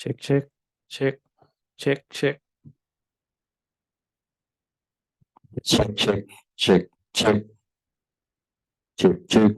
Check, check, check, check, check. Check, check, check, check, check, check.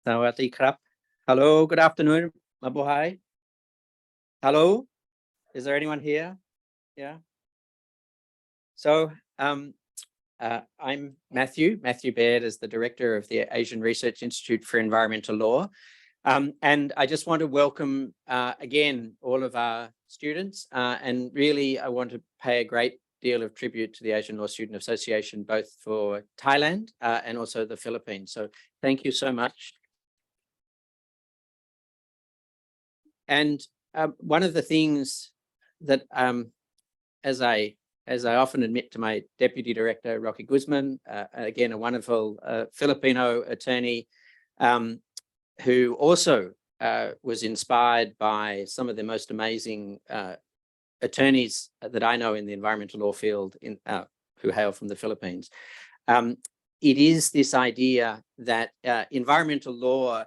Sawadee krap. Hello, good afternoon, mabuhay. Hello, is there anyone here? Yeah. So I'm Matthew Baird is the director of the Asian Research Institute for Environmental Law. And I just want to welcome again all of our students, and really I want to pay a great deal of tribute to the Asian Law Student Association, both for Thailand and also the Philippines. So thank you so much. And one of the things that, as I often admit to my deputy director, Rocky Guzman, again, a wonderful Filipino attorney, who also was inspired by some of the most amazing attorneys that I know in the environmental law field who hail from the Philippines. It is this idea that environmental law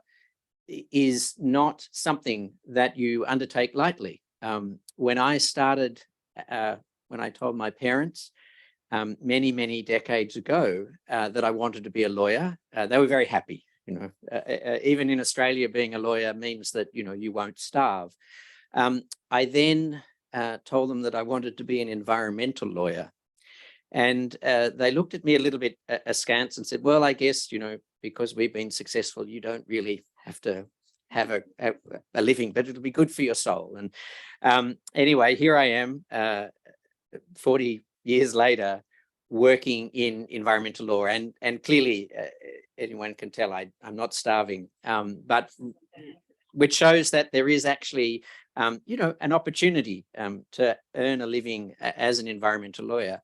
is not something that you undertake lightly. When I started, when I told my parents many, many decades ago that I wanted to be a lawyer, they were very happy. You know, even in Australia, being a lawyer means that, you know, you won't starve. I then told them that I wanted to be an environmental lawyer. And they looked at me a little bit askance and said, well, I guess, you know, because we've been successful, you don't really have to have a living, but it'll be good for your soul. And anyway, here I am 40 years later, working in environmental law, and clearly anyone can tell I'm not starving, but which shows that there is actually, you know, an opportunity to earn a living as an environmental lawyer.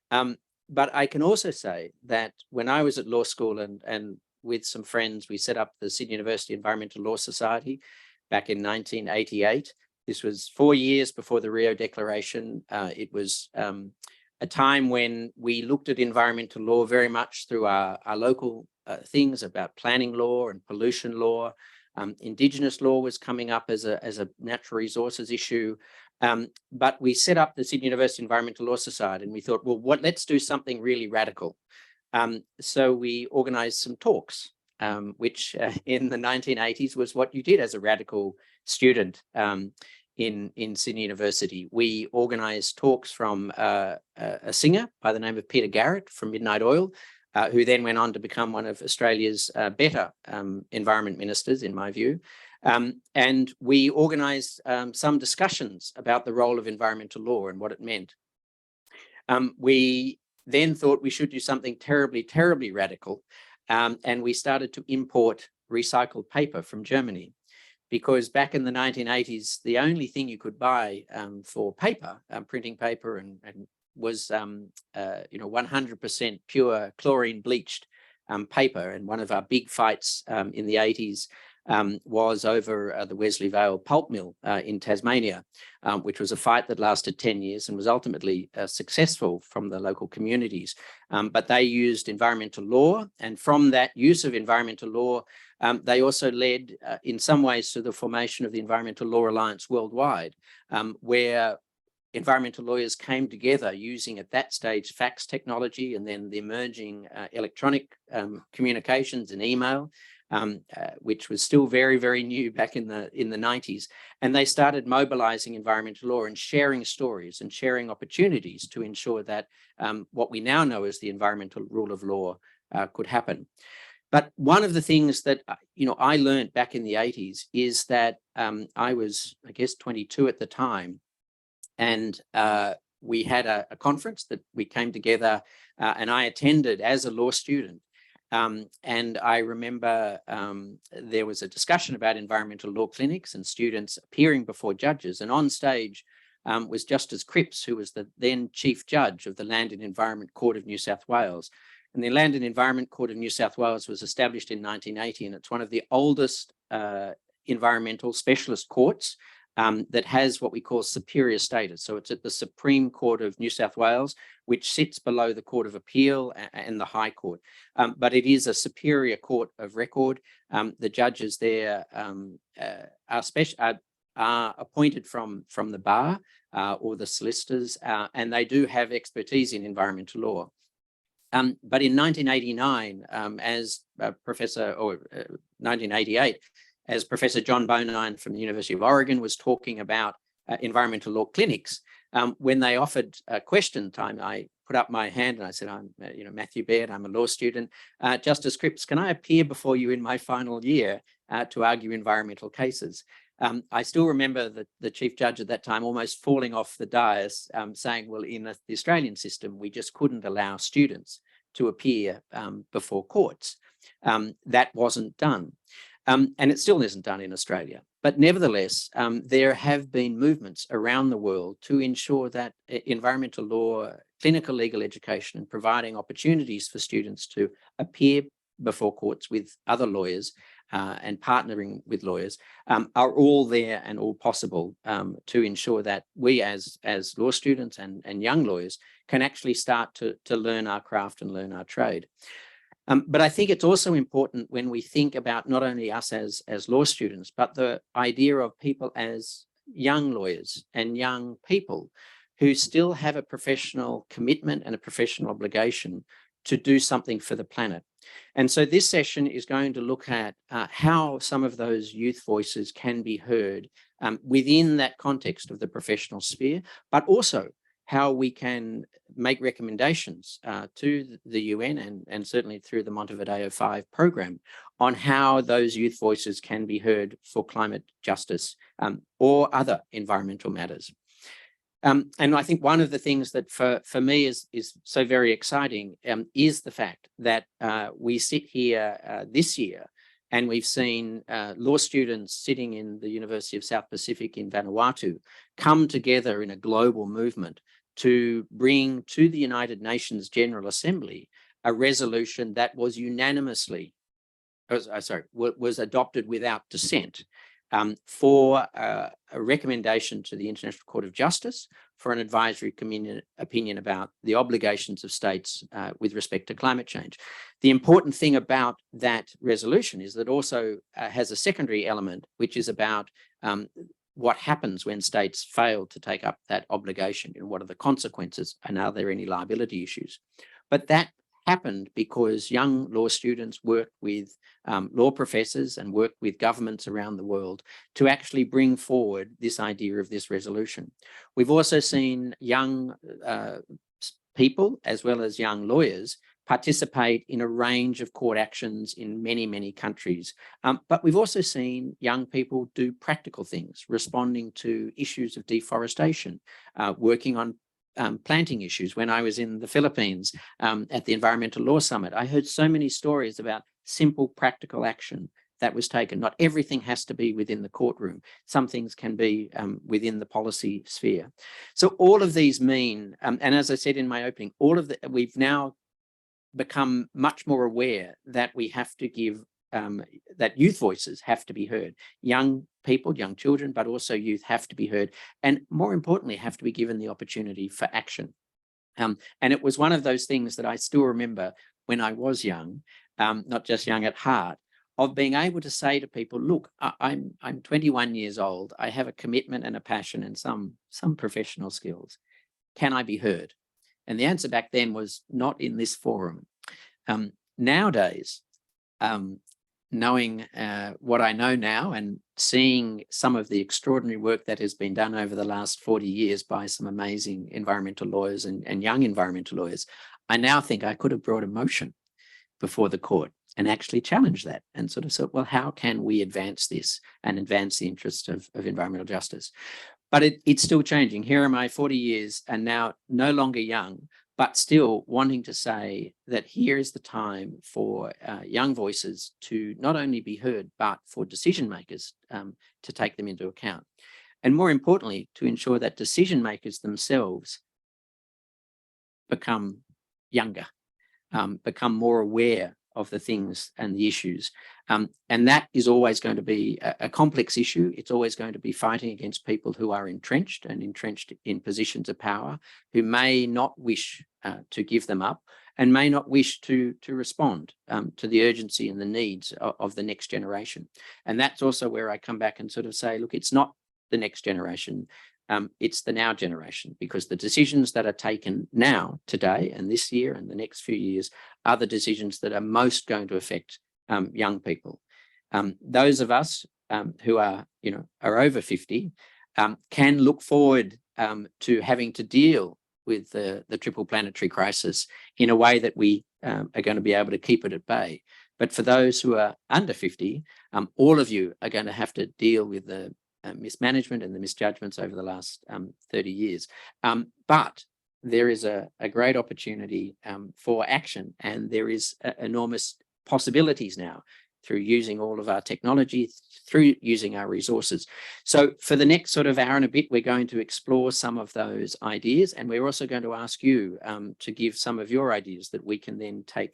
But I can also say that when I was at law school and with some friends, we set up the Sydney University Environmental Law Society back in 1988. This was 4 years before the Rio Declaration. It was a time when we looked at environmental law very much through our local things about planning law and pollution law. Indigenous law was coming up as a natural resources issue. But we set up the Sydney University Environmental Law Society, and we thought, well, let's do something really radical. So we organized some talks, which in the 1980s was what you did as a radical student in Sydney University. We organized talks from a singer by the name of Peter Garrett from Midnight Oil, who then went on to become one of Australia's better environment ministers, in my view. And we organized some discussions about the role of environmental law and what it meant. We then thought we should do something terribly, terribly radical. And we started to import recycled paper from Germany, because back in the 1980s, the only thing you could buy for paper, printing paper, and was you know, 100% pure chlorine bleached paper. And one of our big fights in the 80s was over the Wesley Vale pulp mill in Tasmania, which was a fight that lasted 10 years and was ultimately successful from the local communities. But they used environmental law, and from that use of environmental law, they also led in some ways to the formation of the Environmental Law Alliance worldwide, where environmental lawyers came together using at that stage fax technology and then the emerging electronic communications and email, which was still very, very new back in the 90s. And they started mobilizing environmental law and sharing stories and sharing opportunities to ensure that what we now know as the environmental rule of law could happen. But one of the things that, you know, I learned back in the 80s is that I was, I guess, 22 at the time. And we had a conference that we came together and I attended as a law student. And I remember there was a discussion about environmental law clinics and students appearing before judges. And on stage was Justice Cripps, who was the then Chief Judge of the Land and Environment Court of New South Wales. And the Land and Environment Court of New South Wales was established in 1980, and it's one of the oldest environmental specialist courts that has what we call superior status. So it's at the Supreme Court of New South Wales, which sits below the Court of Appeal and the High Court. But it is a superior court of record. The judges there are appointed from the bar or the solicitors, and they do have expertise in environmental law. But in 1989, as Professor, or 1988, as Professor John Bonine from the University of Oregon was talking about environmental law clinics, when they offered question time, I put up my hand and I said, I'm Matthew Baird, I'm a law student. Justice Cripps, can I appear before you in my final year to argue environmental cases? I still remember the chief judge at that time almost falling off the dais, saying, well, in the Australian system, we just couldn't allow students to appear before courts. That wasn't done. And it still isn't done in Australia. But nevertheless, there have been movements around the world to ensure that environmental law, clinical legal education, and providing opportunities for students to appear before courts with other lawyers and partnering with lawyers are all there and all possible to ensure that we as law students and young lawyers can actually start to learn our craft and learn our trade. But I think it's also important when we think about not only us as law students, but the idea of people as young lawyers and young people who still have a professional commitment and a professional obligation to do something for the planet. And so this session is going to look at how some of those youth voices can be heard within that context of the professional sphere, but also how we can make recommendations to the UN and certainly through the Montevideo 5 program on how those youth voices can be heard for climate justice or other environmental matters. And I think one of the things that for me is so very exciting is the fact that we sit here this year and we've seen law students sitting in the University of South Pacific in Vanuatu come together in a global movement to bring to the United Nations General Assembly a resolution that was unanimously, was adopted without dissent for a recommendation to the International Court of Justice for an advisory opinion about the obligations of states with respect to climate change. The important thing about that resolution is that also has a secondary element, which is about what happens when states fail to take up that obligation and what are the consequences and are there any liability issues. But that happened because young law students worked with law professors and worked with governments around the world to actually bring forward this idea of this resolution. We've also seen young people as well as young lawyers participate in a range of court actions in many, many countries. But we've also seen young people do practical things, responding to issues of deforestation, working on planting issues. When I was in the Philippines at the Environmental Law Summit, I heard so many stories about simple practical action that was taken. Not everything has to be within the courtroom. Some things can be within the policy sphere. So all of these mean, and as I said in my opening, we've now become much more aware that we have to give, that youth voices have to be heard. Young people, young children, but also youth have to be heard. And more importantly, have to be given the opportunity for action. And it was one of those things that I still remember when I was young, not just young at heart, of being able to say to people, look, I'm 21 years old. I have a commitment and a passion and some professional skills. Can I be heard? And the answer back then was not in this forum. Nowadays, knowing what I know now and seeing some of the extraordinary work that has been done over the last 40 years by some amazing environmental lawyers and young environmental lawyers, I now think I could have brought a motion before the court and actually challenge that and sort of say, well, how can we advance this and advance the interests of environmental justice? But it's still changing. Here am I 40 years and now no longer young, but still wanting to say that here is the time for young voices to not only be heard, but for decision makers to take them into account. And more importantly, to ensure that decision makers themselves become younger, become more aware of the things and the issues. And that is always going to be a complex issue. It's always going to be fighting against people who are entrenched in positions of power, who may not wish to give them up and may not wish to respond to the urgency and the needs of the next generation. And that's also where I come back and sort of say, look, it's not the next generation. it's the now generation, because the decisions that are taken now, today and this year and the next few years are the decisions that are most going to affect young people. Those of us who are, are over 50 can look forward to having to deal with the triple planetary crisis in a way that we are going to be able to keep it at bay. But for those who are under 50, all of you are going to have to deal with the mismanagement and the misjudgments over the last 30 years. But there is a great opportunity for action, and there is enormous possibilities now through using all of our technology, through using our resources. So for the next sort of hour and a bit, we're going to explore some of those ideas, and we're also going to ask you to give some of your ideas that we can then take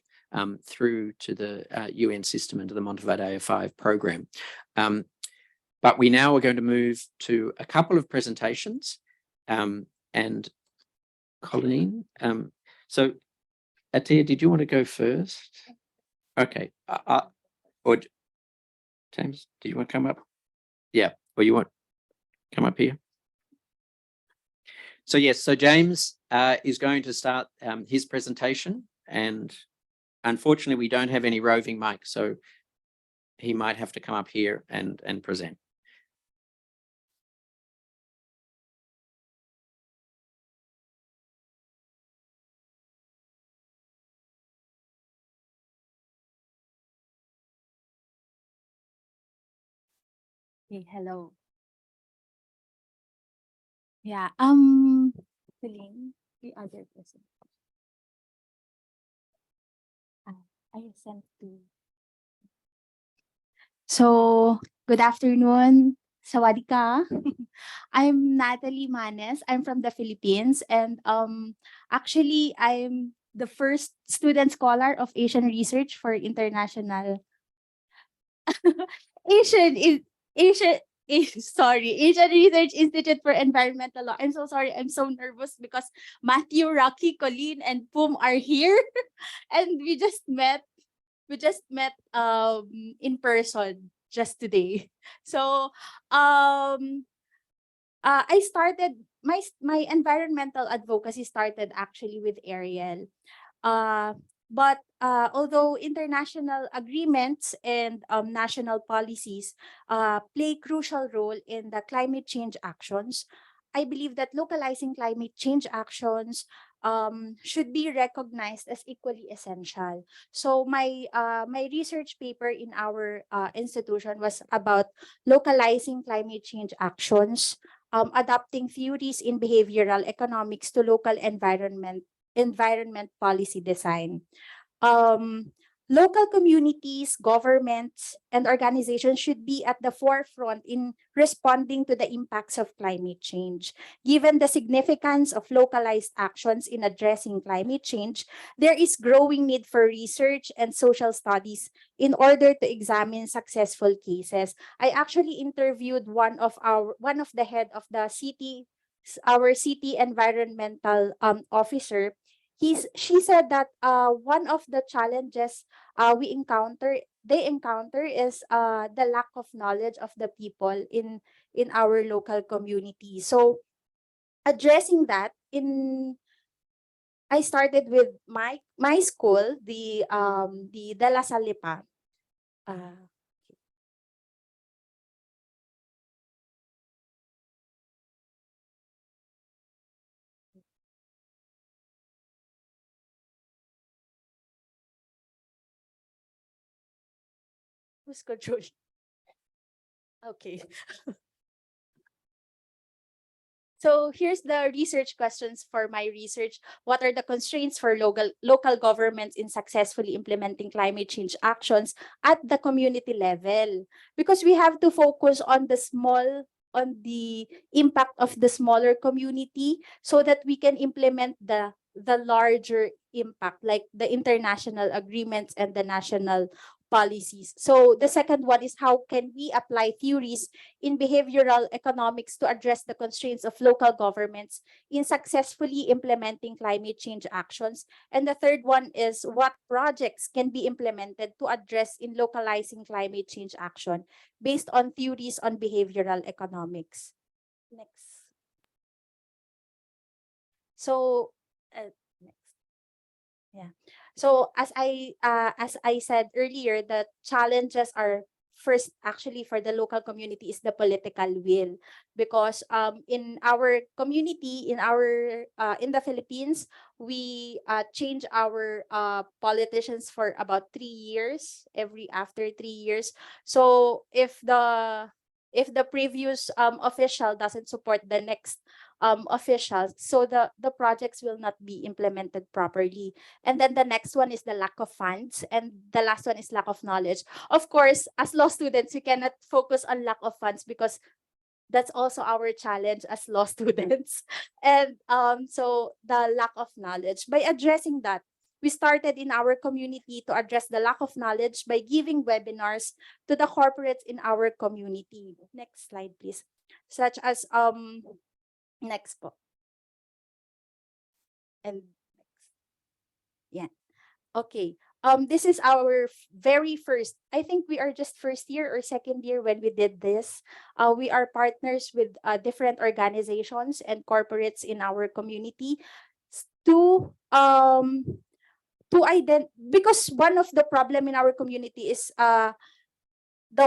through to the UN system and to the Montevideo 5 program. But we now are going to move to a couple of presentations, and Colleen. So Atia, did you want to go first? Okay. Or James, do you want to come up? Yeah, or you want to come up here? So yes, so James is going to start his presentation, and unfortunately we don't have any roving mic, so he might have to come up here and present. Okay, hello. Yeah, Celine, the other person. I sent to. So, good afternoon. Sawadika. I'm Natalie Manes. I'm from the Philippines, and actually I'm the first student scholar of Asian research for international Asian is Asian Asian Research Institute for Environmental Law. I'm so sorry. I'm so nervous because Matthew, Rocky, Colleen, and Pum are here, and we just met. We just met in person just today. So I started my environmental advocacy started actually with Ariel. But although international agreements and national policies play crucial role in the climate change actions, I believe that localizing climate change actions should be recognized as equally essential. So my research paper in our institution was about localizing climate change actions, adapting theories in behavioral economics to local environment policy design. Local communities, governments, and organizations should be at the forefront in responding to the impacts of climate change. Given the significance of localized actions in addressing climate change, there is growing need for research and social studies in order to examine successful cases. I actually interviewed one of the head of the city, our city environmental officer. She said that one of the challenges they encounter is the lack of knowledge of the people in our local community. So addressing that, I started with my school, the De La Salipa. Who's controlling? Okay. So here's the research questions for my research. What are the constraints for local governments in successfully implementing climate change actions at the community level? Because we have to focus on the impact of the smaller community so that we can implement the larger impact, like the international agreements and the national policies. So the second one is, how can we apply theories in behavioral economics to address the constraints of local governments in successfully implementing climate change actions? And the third one is, what projects can be implemented to address in localizing climate change action based on theories on behavioral economics? Next. So, next. Yeah. So as I said earlier, the challenges are first actually for the local community is the political will, because in our community in the Philippines, we change our politicians for about 3 years, every after 3 years. So if the previous official doesn't support the next officials, so the projects will not be implemented properly. And then the next one is the lack of funds, and the last one is lack of knowledge. Of course, as law students, we cannot focus on lack of funds because that's also our challenge as law students. And so the lack of knowledge, by addressing that, we started in our community to address the lack of knowledge by giving webinars to the corporates in our community. Next slide, please. Such as next po. And next. Yeah. Okay. This is our very first, I think we are just first year or second year when we did this. We are partners with different organizations and corporates in our community to because one of the problem in our community is the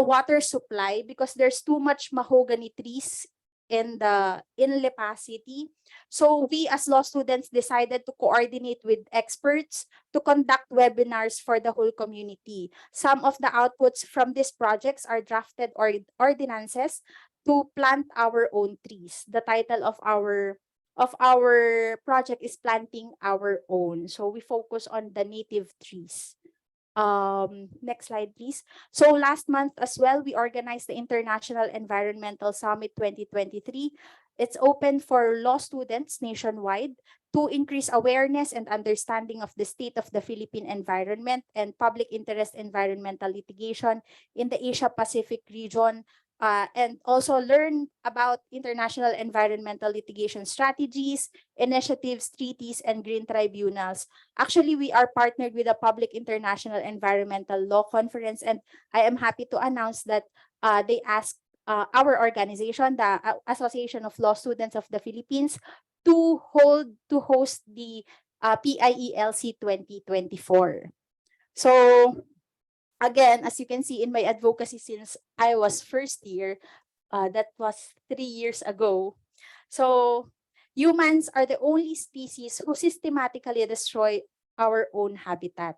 water supply, because there's too much mahogany trees in Lipa City. So we as law students decided to coordinate with experts to conduct webinars for the whole community. Some of the outputs from these projects are drafted ordinances to plant our own trees. The title of our project is Planting Our Own. So we focus on the native trees. Next slide, please. So last month as well, we organized the International Environmental Summit 2023. It's open for law students nationwide to increase awareness and understanding of the state of the Philippine environment and public interest environmental litigation in the Asia Pacific region, and also learn about international environmental litigation strategies, initiatives, treaties, and green tribunals. Actually, we are partnered with the Public International Environmental Law Conference, and I am happy to announce that they asked our organization, the Association of Law Students of the Philippines, to host the PIELC 2024. So again, as you can see in my advocacy since I was first year, that was 3 years ago. So humans are the only species who systematically destroy our own habitat.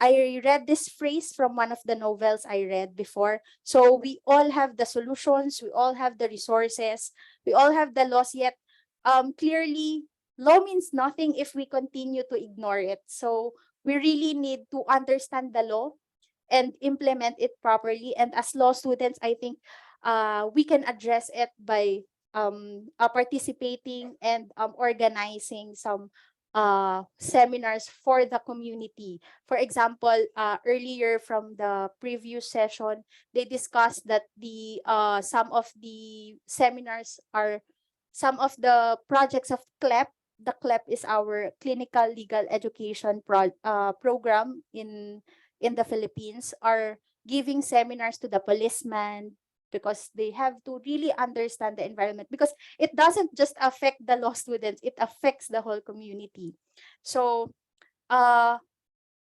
I read this phrase from one of the novels I read before. So we all have the solutions, we all have the resources, we all have the laws, yet clearly law means nothing if we continue to ignore it. So we really need to understand the law and implement it properly. And as law students, I think we can address it by participating and organizing some seminars for the community. For example, earlier from the previous session, they discussed that the some of the seminars are some of the projects of CLEP. The CLEP is our clinical legal education program in the Philippines, are giving seminars to the policemen, because they have to really understand the environment, because it doesn't just affect the law students, it affects the whole community. So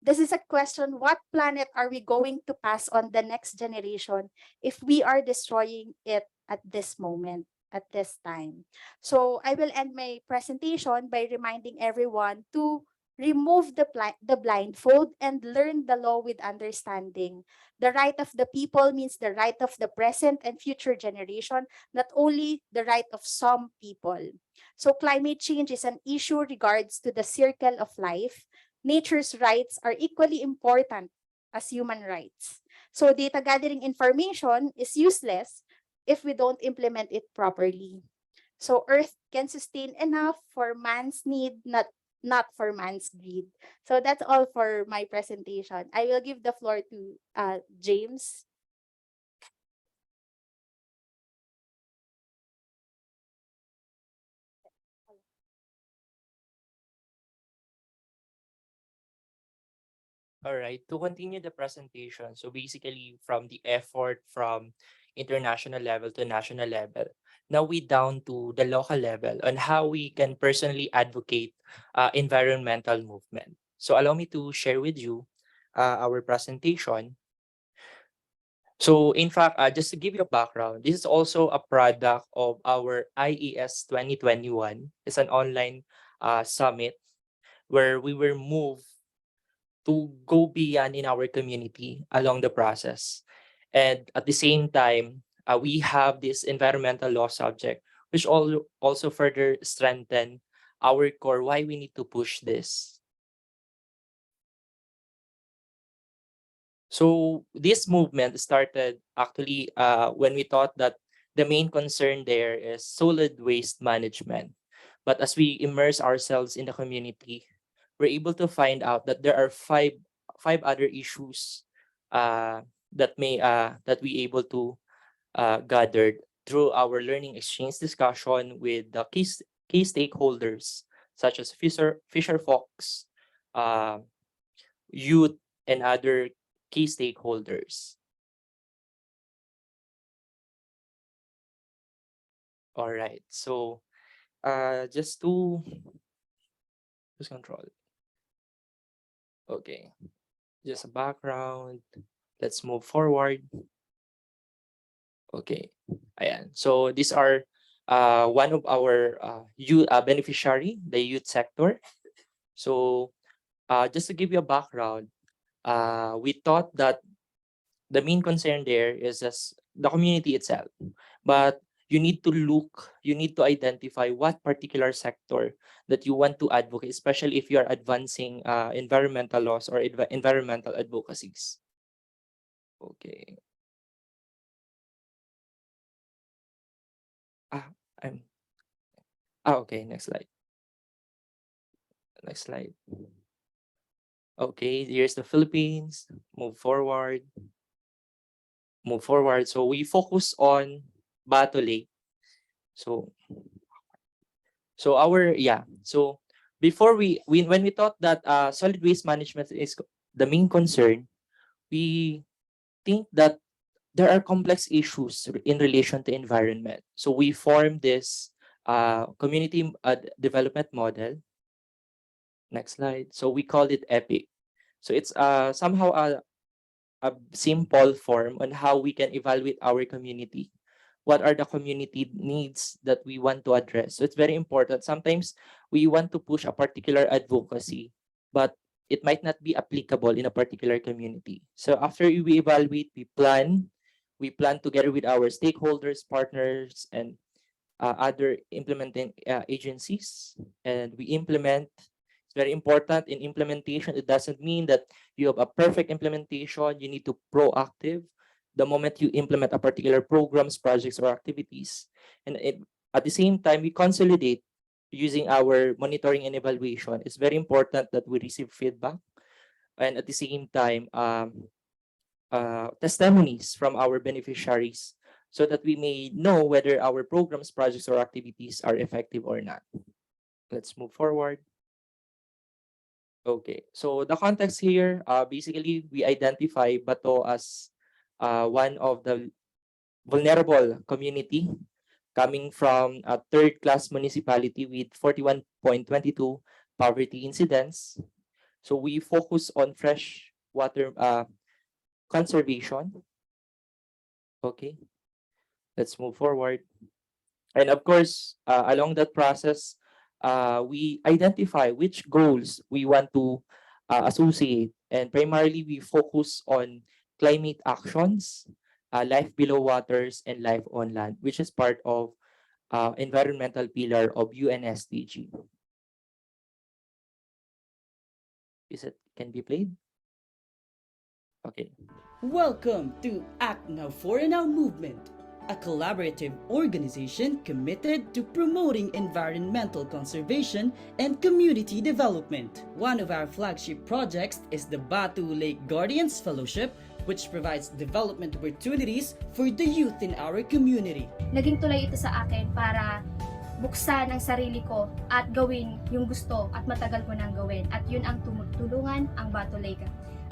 this is a question: what planet are we going to pass on the next generation if we are destroying it at this moment, at this time? So I will end my presentation by reminding everyone to remove the blindfold and learn the law with understanding. The right of the people means the right of the present and future generation, not only the right of some people. So climate change is an issue regards to the circle of life. Nature's rights are equally important as human rights. So data gathering information is useless if we don't implement it properly. So Earth can sustain enough for man's need, not for man's greed. So that's all for my presentation. I will give the floor to James. All right, to continue the presentation, so basically from the effort from international level to national level, now we down to the local level on how we can personally advocate environmental movement. So allow me to share with you our presentation. So in fact, just to give you a background, this is also a product of our IES 2021. It's an online summit where we were moved to go beyond in our community along the process. And at the same time, we have this environmental law subject, which also further strengthen our core why we need to push this. So this movement started actually when we thought that the main concern there is solid waste management. But as we immerse ourselves in the community, we're able to find out that there are five other issues that we able to gathered through our learning exchange discussion with the key stakeholders such as fisher folks, youth, and other key stakeholders. All right, so just to lose control. Okay, just a background. Let's move forward. Okay, ayan. So these are one of our youth beneficiary, the youth sector. So just to give you a background, we thought that the main concern there is just the community itself. But you need to identify what particular sector that you want to advocate, especially if you are advancing environmental laws or environmental advocacies. Okay. I'm okay, next slide. Next slide. Okay, here's the Philippines. Move forward. Move forward. So we focus on Bato Lake. So So before when we thought that solid waste management is the main concern, we think that there are complex issues in relation to environment. So we formed this community development model. Next slide. So we called it EPIC. So it's somehow a simple form on how we can evaluate our community. What are the community needs that we want to address? So it's very important. Sometimes we want to push a particular advocacy, but it might not be applicable in a particular community. So after we evaluate, we plan together with our stakeholders, partners, and other implementing agencies, and we implement. It's very important in implementation. It doesn't mean that you have a perfect implementation. You need to proactive the moment you implement a particular programs, projects, or activities. And at the same time, we consolidate using our monitoring and evaluation. It's very important that we receive feedback. And at the same time, testimonies from our beneficiaries so that we may know whether our programs, projects, or activities are effective or not. Let's move forward. Okay, so the context here, basically, we identify Bato as one of the vulnerable community coming from a third-class municipality with 41.22 poverty incidents. So we focus on fresh water conservation. Okay, let's move forward. And of course, along that process, we identify which goals we want to associate. And primarily, we focus on climate actions, life below waters, and life on land, which is part of environmental pillar of UNSDG. Can be played? Okay. Welcome to Act Now For Now movement, a collaborative organization committed to promoting environmental conservation and community development. One of our flagship projects is the Batu Lake Guardians Fellowship, which provides development opportunities for the youth in our community. Naging tulay ito sa akin para buksan ang sarili ko at gawin yung gusto at matagal ko nang gawin. At yun ang tumutulungan ang Bato Lake.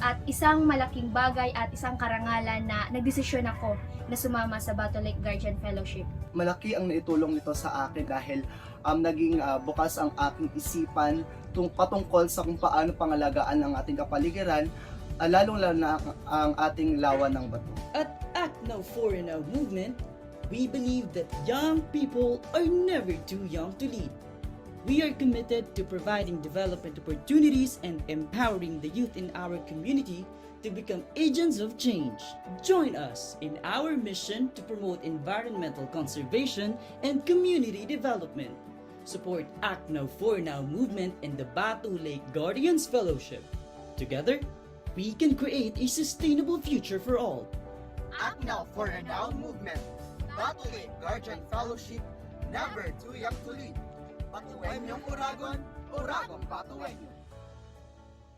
At isang malaking bagay at isang karangalan na nagdesisyon ako na sumama sa Battle Lake Guardian Fellowship. Malaki ang naitulong nito sa akin dahil naging bukas ang aking isipan patungkol sa kung paano pangalagaan ang ating kapaligiran, lalong-lalo na ang ating lawan ng bato. At Act Now For Now movement, we believe that young people are never too young to lead. We are committed to providing development opportunities and empowering the youth in our community to become agents of change. Join us in our mission to promote environmental conservation and community development. Support Act Now For Now movement and the Bato Lake Guardians Fellowship. Together, we can create a sustainable future for all. Act Now For Now movement. Battle Lake Guardian Fellowship. Never too young to lead. Batuin yung uragon, uragon batuin.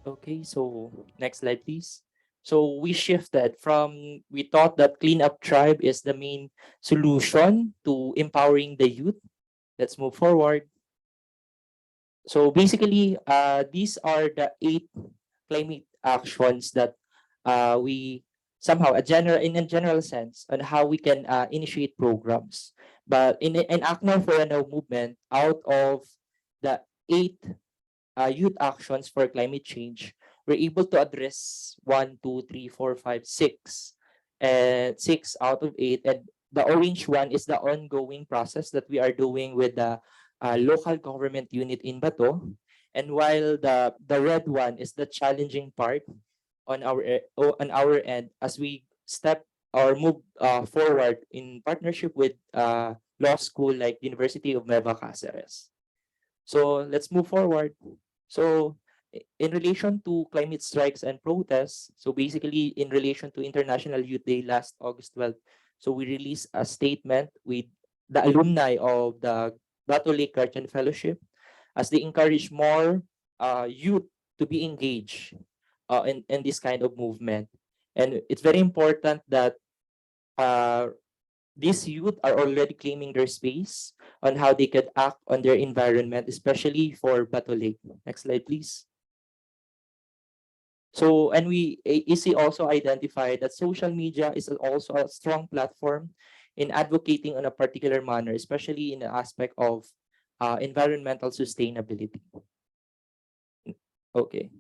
Okay, so next slide, please. So we shifted from, we thought that cleanup tribe is the main solution to empowering the youth. Let's move forward. So basically, these are the 8 climate actions that we somehow in a general sense on how we can initiate programs. But in Act Now For Now movement, out of the 8 youth actions for climate change, we're able to address 1, 2, 3, 4, 5, 6, and 6 out of 8. And the orange one is the ongoing process that we are doing with the local government unit in Bato. And while the red one is the challenging part on our end as we step or move forward in partnership with law school like University of Nueva Cáceres. So let's move forward. So in relation to climate strikes and protests, so basically in relation to International Youth Day last August 12th, so we released a statement with the alumni of the Bato Lake Guardian Fellowship as they encourage more youth to be engaged in this kind of movement. And it's very important that these youth are already claiming their space on how they could act on their environment, especially for Bato Lake. Next slide, please. So, and EC also identified that social media is also a strong platform in advocating on a particular manner, especially in the aspect of environmental sustainability. Okay.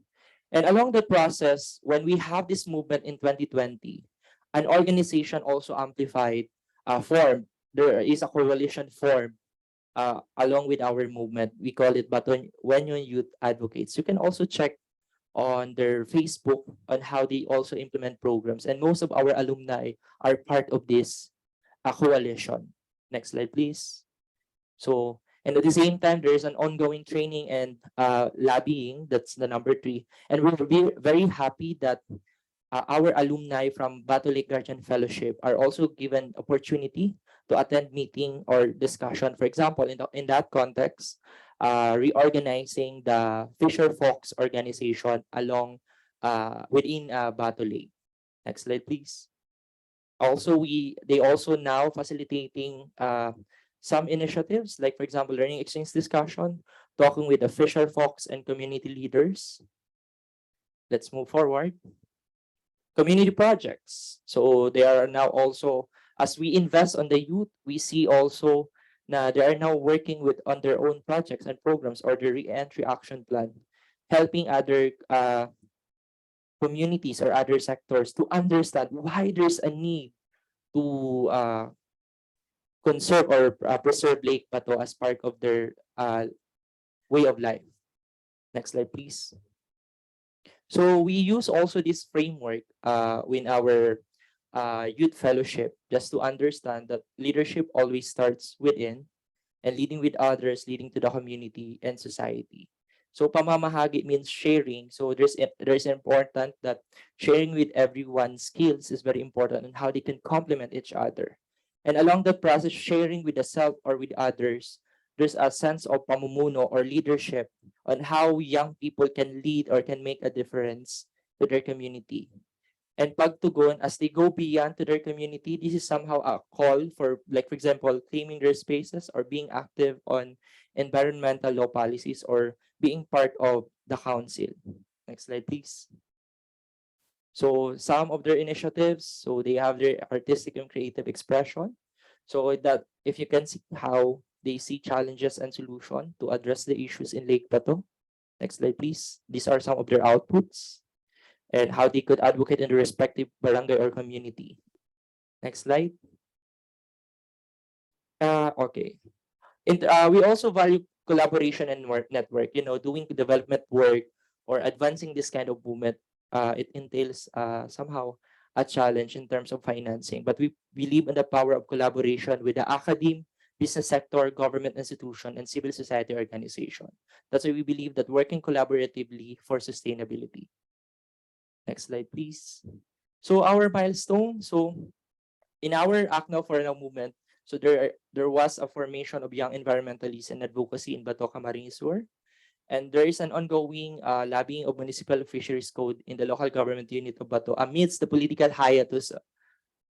And along the process, when we have this movement in 2020, an organization also amplified formed. There is a coalition formed along with our movement. We call it Batonyo Youth Advocates. You can also check on their Facebook on how they also implement programs. And most of our alumni are part of this coalition. Next slide, please. So, and at the same time, there is an ongoing training and lobbying. That's the number 3. And we're very happy that our alumni from Bato Lake Guardian Fellowship are also given opportunity to attend meeting or discussion. For example, in that context, reorganizing the Fisher Fox organization along within Bato Lake. Next slide, please. Also, they also now facilitating some initiatives, like for example, learning exchange discussion, talking with the Fisher Fox and community leaders. Let's move forward. Community projects. So they are now also, as we invest on the youth, we see also that they are now working on their own projects and programs or the re-entry action plan, helping other communities or other sectors to understand why there's a need to conserve or preserve Lake Bato as part of their way of life. Next slide, please. So we use also this framework in our youth fellowship just to understand that leadership always starts within and leading with others, leading to the community and society. So pamamahagi means sharing. So there's important that sharing with everyone's skills is very important and how they can complement each other. And along the process, sharing with the self or with others, there's a sense of pamumuno or leadership on how young people can lead or can make a difference to their community. And pagtugon, as they go beyond to their community, this is somehow a call for, like for example, claiming their spaces or being active on environmental law policies or being part of the council. Next slide, please. So some of their initiatives, so they have their artistic and creative expression. So that if you can see how they see challenges and solution to address the issues in Lake Bato. Next slide, please. These are some of their outputs and how they could advocate in the respective barangay or community. Next slide. Okay. We also value collaboration and network, doing development work or advancing this kind of movement. It entails somehow a challenge in terms of financing, but we believe in the power of collaboration with the academe, business sector, government institution, and civil society organization. That's why we believe that working collaboratively for sustainability. Next slide, please. So our milestone, so in our Act Now for Now movement, so there was a formation of young environmentalists and advocacy in Bato, Camarines Sur. And there is an ongoing lobbying of municipal fisheries code in the local government unit of Bato amidst the political hiatus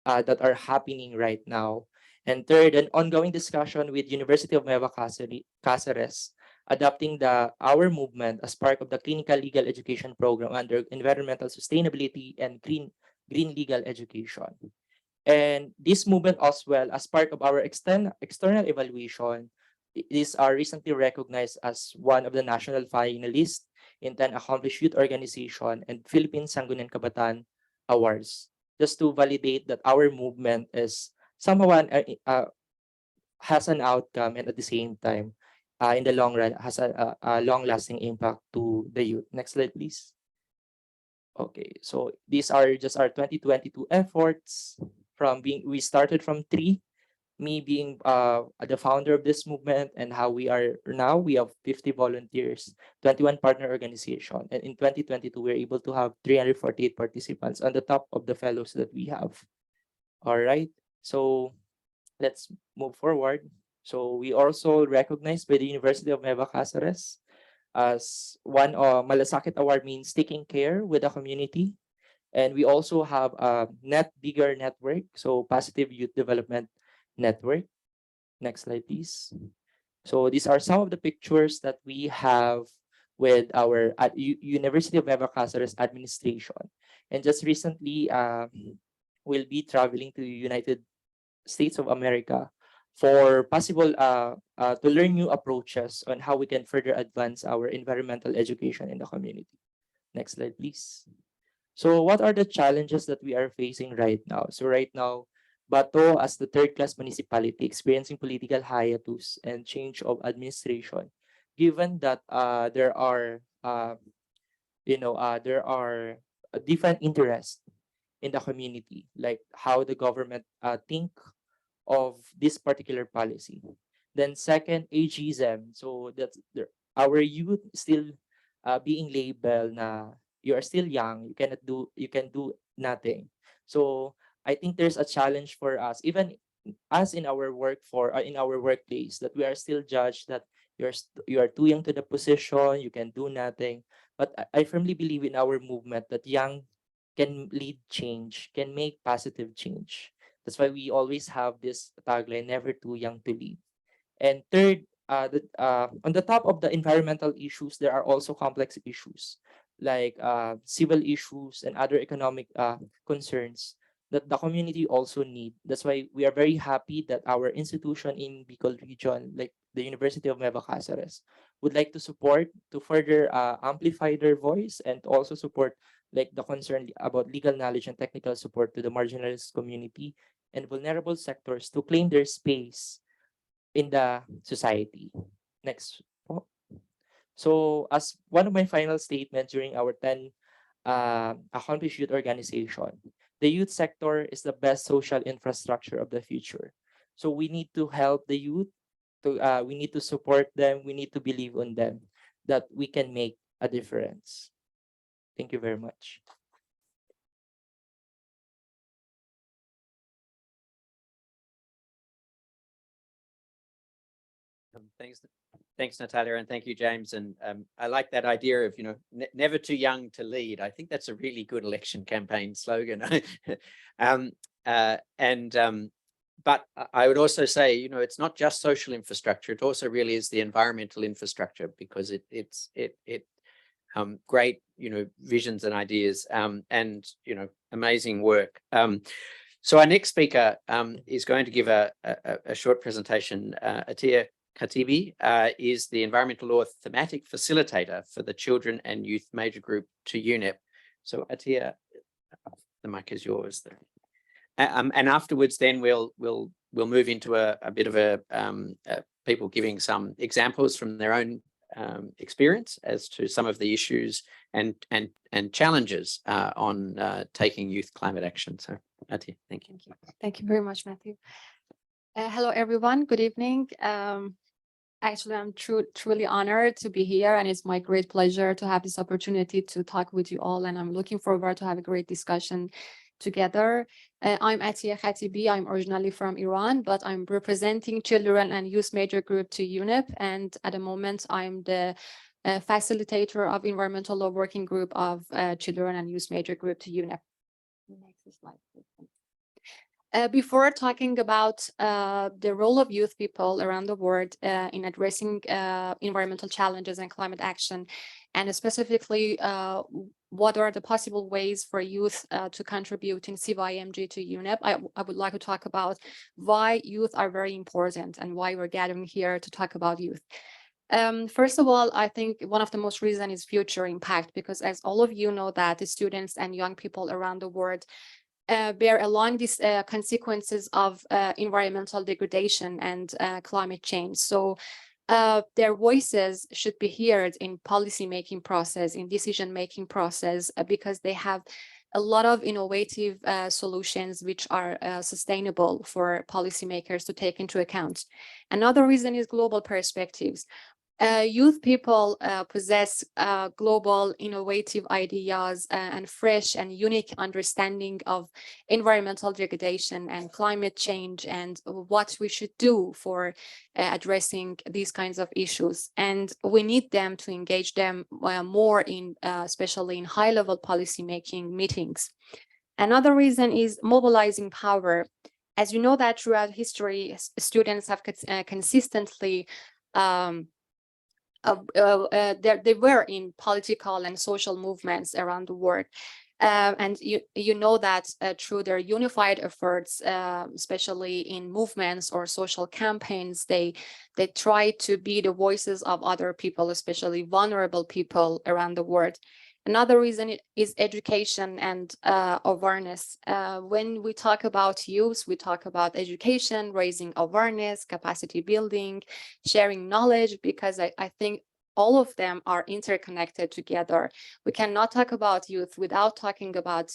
that are happening right now. And third, an ongoing discussion with University of Nueva Cáceres, adopting our movement as part of the clinical legal education program under environmental sustainability and green legal education. And this movement as well, as part of our external evaluation, these are recently recognized as one of the national finalists in 10 Accomplished Youth Organization and Philippine Sangguniang Kabataan Awards, just to validate that our movement is somehow has an outcome and at the same time, in the long run, has a long-lasting impact to the youth. Next slide, please. Okay, so these are just our 2022 efforts. We started from 3, me being the founder of this movement, and how we are now, we have 50 volunteers, 21 partner organization, and in 2022 we're able to have 348 participants on the top of the fellows that we have. All right, so let's move forward. So we also recognized by the University of Nueva Cáceres as one Malasakit Award means taking care with the community. And we also have a bigger network, so Positive Youth Development Network. Next slide, please. So these are some of the pictures that we have with our University of Nueva Cáceres administration. And just recently, we'll be traveling to the United States of America for possible to learn new approaches on how we can further advance our environmental education in the community. Next slide, please. So what are the challenges that we are facing right now? So right now, Bato as the third-class municipality experiencing political hiatus and change of administration, given that there are different interests in the community, like how the government think of this particular policy. Then second, ageism. So that's our youth still being labeled na you are still young, you can do nothing. So I think there's a challenge for us, even us in our workplace, that we are still judged that you are too young to the position, you can do nothing. But I firmly believe in our movement that young can lead change, can make positive change. That's why we always have this tagline, never too young to lead. And third, on the top of the environmental issues, there are also complex issues like civil issues and other economic concerns that the community also need. That's why we are very happy that our institution in Bicol region, like the University of Nueva Cáceres, would like to support to further amplify their voice and also support like the concern about legal knowledge and technical support to the marginalized community and vulnerable sectors to claim their space in the society. Next. So as one of my final statements during our 10 Accomplished Youth Organization, the youth sector is the best social infrastructure of the future. So we need to help the youth, we need to support them, we need to believe on them, that we can make a difference. Thank you very much. Thanks, Natalia, and thank you, James. And I like that idea of, never too young to lead. I think that's a really good election campaign slogan. But I would also say, it's not just social infrastructure. It also really is the environmental infrastructure, because it great, visions and ideas, and, amazing work. So our next speaker is going to give a short presentation. Atia Khatibi is the Environmental Law Thematic Facilitator for the Children and Youth Major Group to UNEP. So Atia, the mic is yours there. And afterwards, then we'll move into a bit of a people giving some examples from their own experience as to some of the issues and challenges on taking youth climate action. So, Atia, thank you. Thank you very much, Matthew. Hello, everyone. Good evening. Actually, I'm truly honored to be here, and it's my great pleasure to have this opportunity to talk with you all, and I'm looking forward to have a great discussion together. I'm Atia Khatibi. I'm originally from Iran, but I'm representing Children and Youth Major Group to UNEP, and at the moment, I'm the facilitator of Environmental Law Working Group of Children and Youth Major Group to UNEP. Next slide, please. Before talking about the role of youth people around the world in addressing environmental challenges and climate action, and specifically what are the possible ways for youth to contribute in CYMG to UNEP, I would like to talk about why youth are very important and why we're gathering here to talk about youth. First of all, I think one of the most reason is future impact, because as all of you know that the students and young people around the world bear along these consequences of environmental degradation and climate change. So their voices should be heard in policy-making process, in decision-making process, because they have a lot of innovative solutions which are sustainable for policymakers to take into account. Another reason is global perspectives. Youth people possess global innovative ideas and fresh and unique understanding of environmental degradation and climate change and what we should do for addressing these kinds of issues. And we need them to engage them more in, especially in high-level policymaking meetings. Another reason is mobilizing power. As you know that throughout history, students have consistently they were in political and social movements around the world. And you know that through their unified efforts, especially in movements or social campaigns, they try to be the voices of other people, especially vulnerable people around the world. Another reason is education and awareness. When we talk about youth, we talk about education, raising awareness, capacity building, sharing knowledge, because I think all of them are interconnected together. We cannot talk about youth without talking about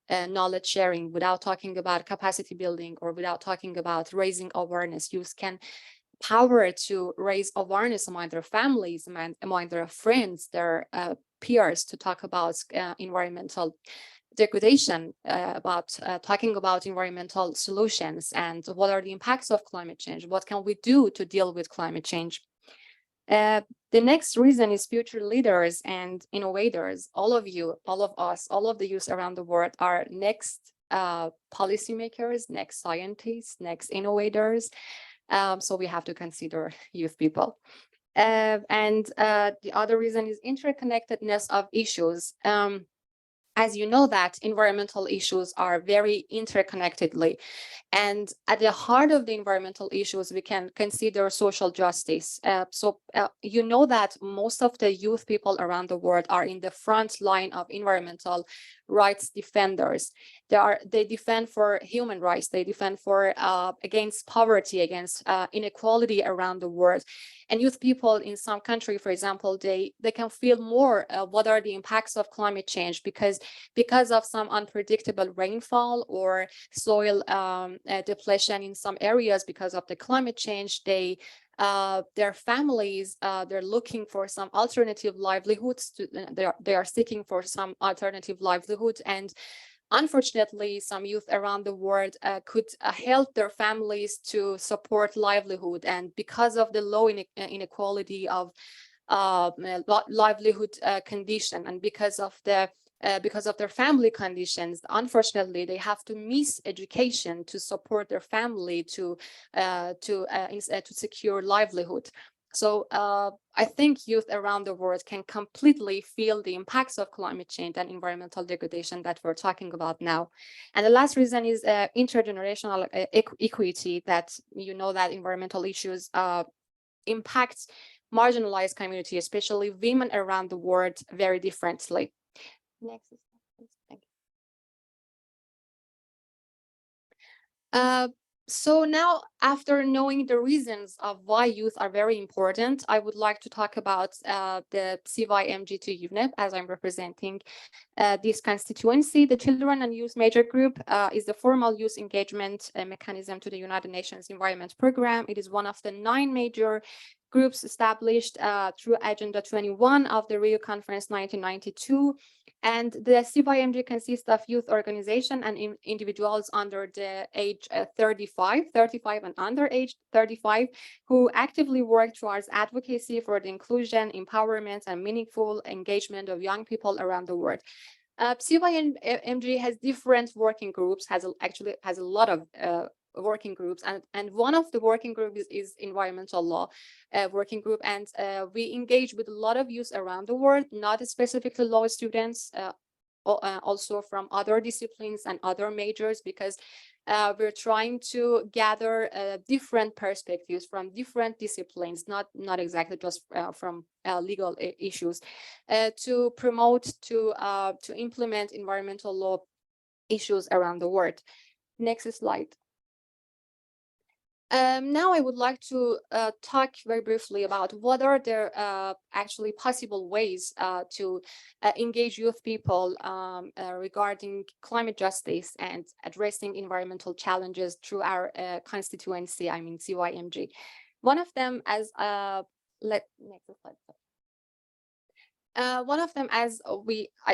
knowledge sharing, without talking about capacity building, or without talking about raising awareness. Youth can power to raise awareness among their families, among their friends, their peers, to talk about environmental degradation, about talking about environmental solutions and what are the impacts of climate change, what can we do to deal with climate change. The next reason is future leaders and innovators. All of you, all of us, all of the youth around the world are next policymakers, next scientists, next innovators. So we have to consider youth people. And the other reason is interconnectedness of issues. As you know that environmental issues are very interconnectedly. And at the heart of the environmental issues, we can consider social justice. You know that most of the youth people around the world are in the front line of environmental rights defenders. They defend for human rights. They defend for against poverty, against inequality around the world. And youth people in some country, for example, they can feel more what are the impacts of climate change, because of some unpredictable rainfall or soil depletion in some areas because of the climate change. Their families, they're looking for some alternative livelihoods. They are seeking for some alternative livelihood, and unfortunately, some youth around the world could help their families to support livelihood, and because of the low inequality of livelihood condition, and because of their family conditions, unfortunately, they have to miss education to support their family to secure livelihood. So I think youth around the world can completely feel the impacts of climate change and environmental degradation that we're talking about now. And the last reason is intergenerational equity, that you know that environmental issues impact marginalized community, especially women around the world, very differently. Next. Thank you. So now, after knowing the reasons of why youth are very important, I would like to talk about the CYMG to UNEP, as I'm representing this constituency. The Children and Youth Major Group is the formal youth engagement mechanism to the United Nations Environment Program. It is one of the 9 major groups established through Agenda 21 of the Rio Conference 1992. And the CYMG consists of youth organization and individuals under the age 35 and under age 35, who actively work towards advocacy for the inclusion, empowerment, and meaningful engagement of young people around the world. CYMG has different working groups, actually has a lot of working groups, and one of the working groups is environmental law working group, and we engage with a lot of youth around the world, not specifically law students, also from other disciplines and other majors, because we're trying to gather different perspectives from different disciplines, not exactly just from legal issues, to promote, to implement environmental law issues around the world. Next slide. Now I would like to talk very briefly about what are there actually possible ways to engage youth people regarding climate justice and addressing environmental challenges through our constituency, I mean CYMG. One of them, as next slide. One of them, as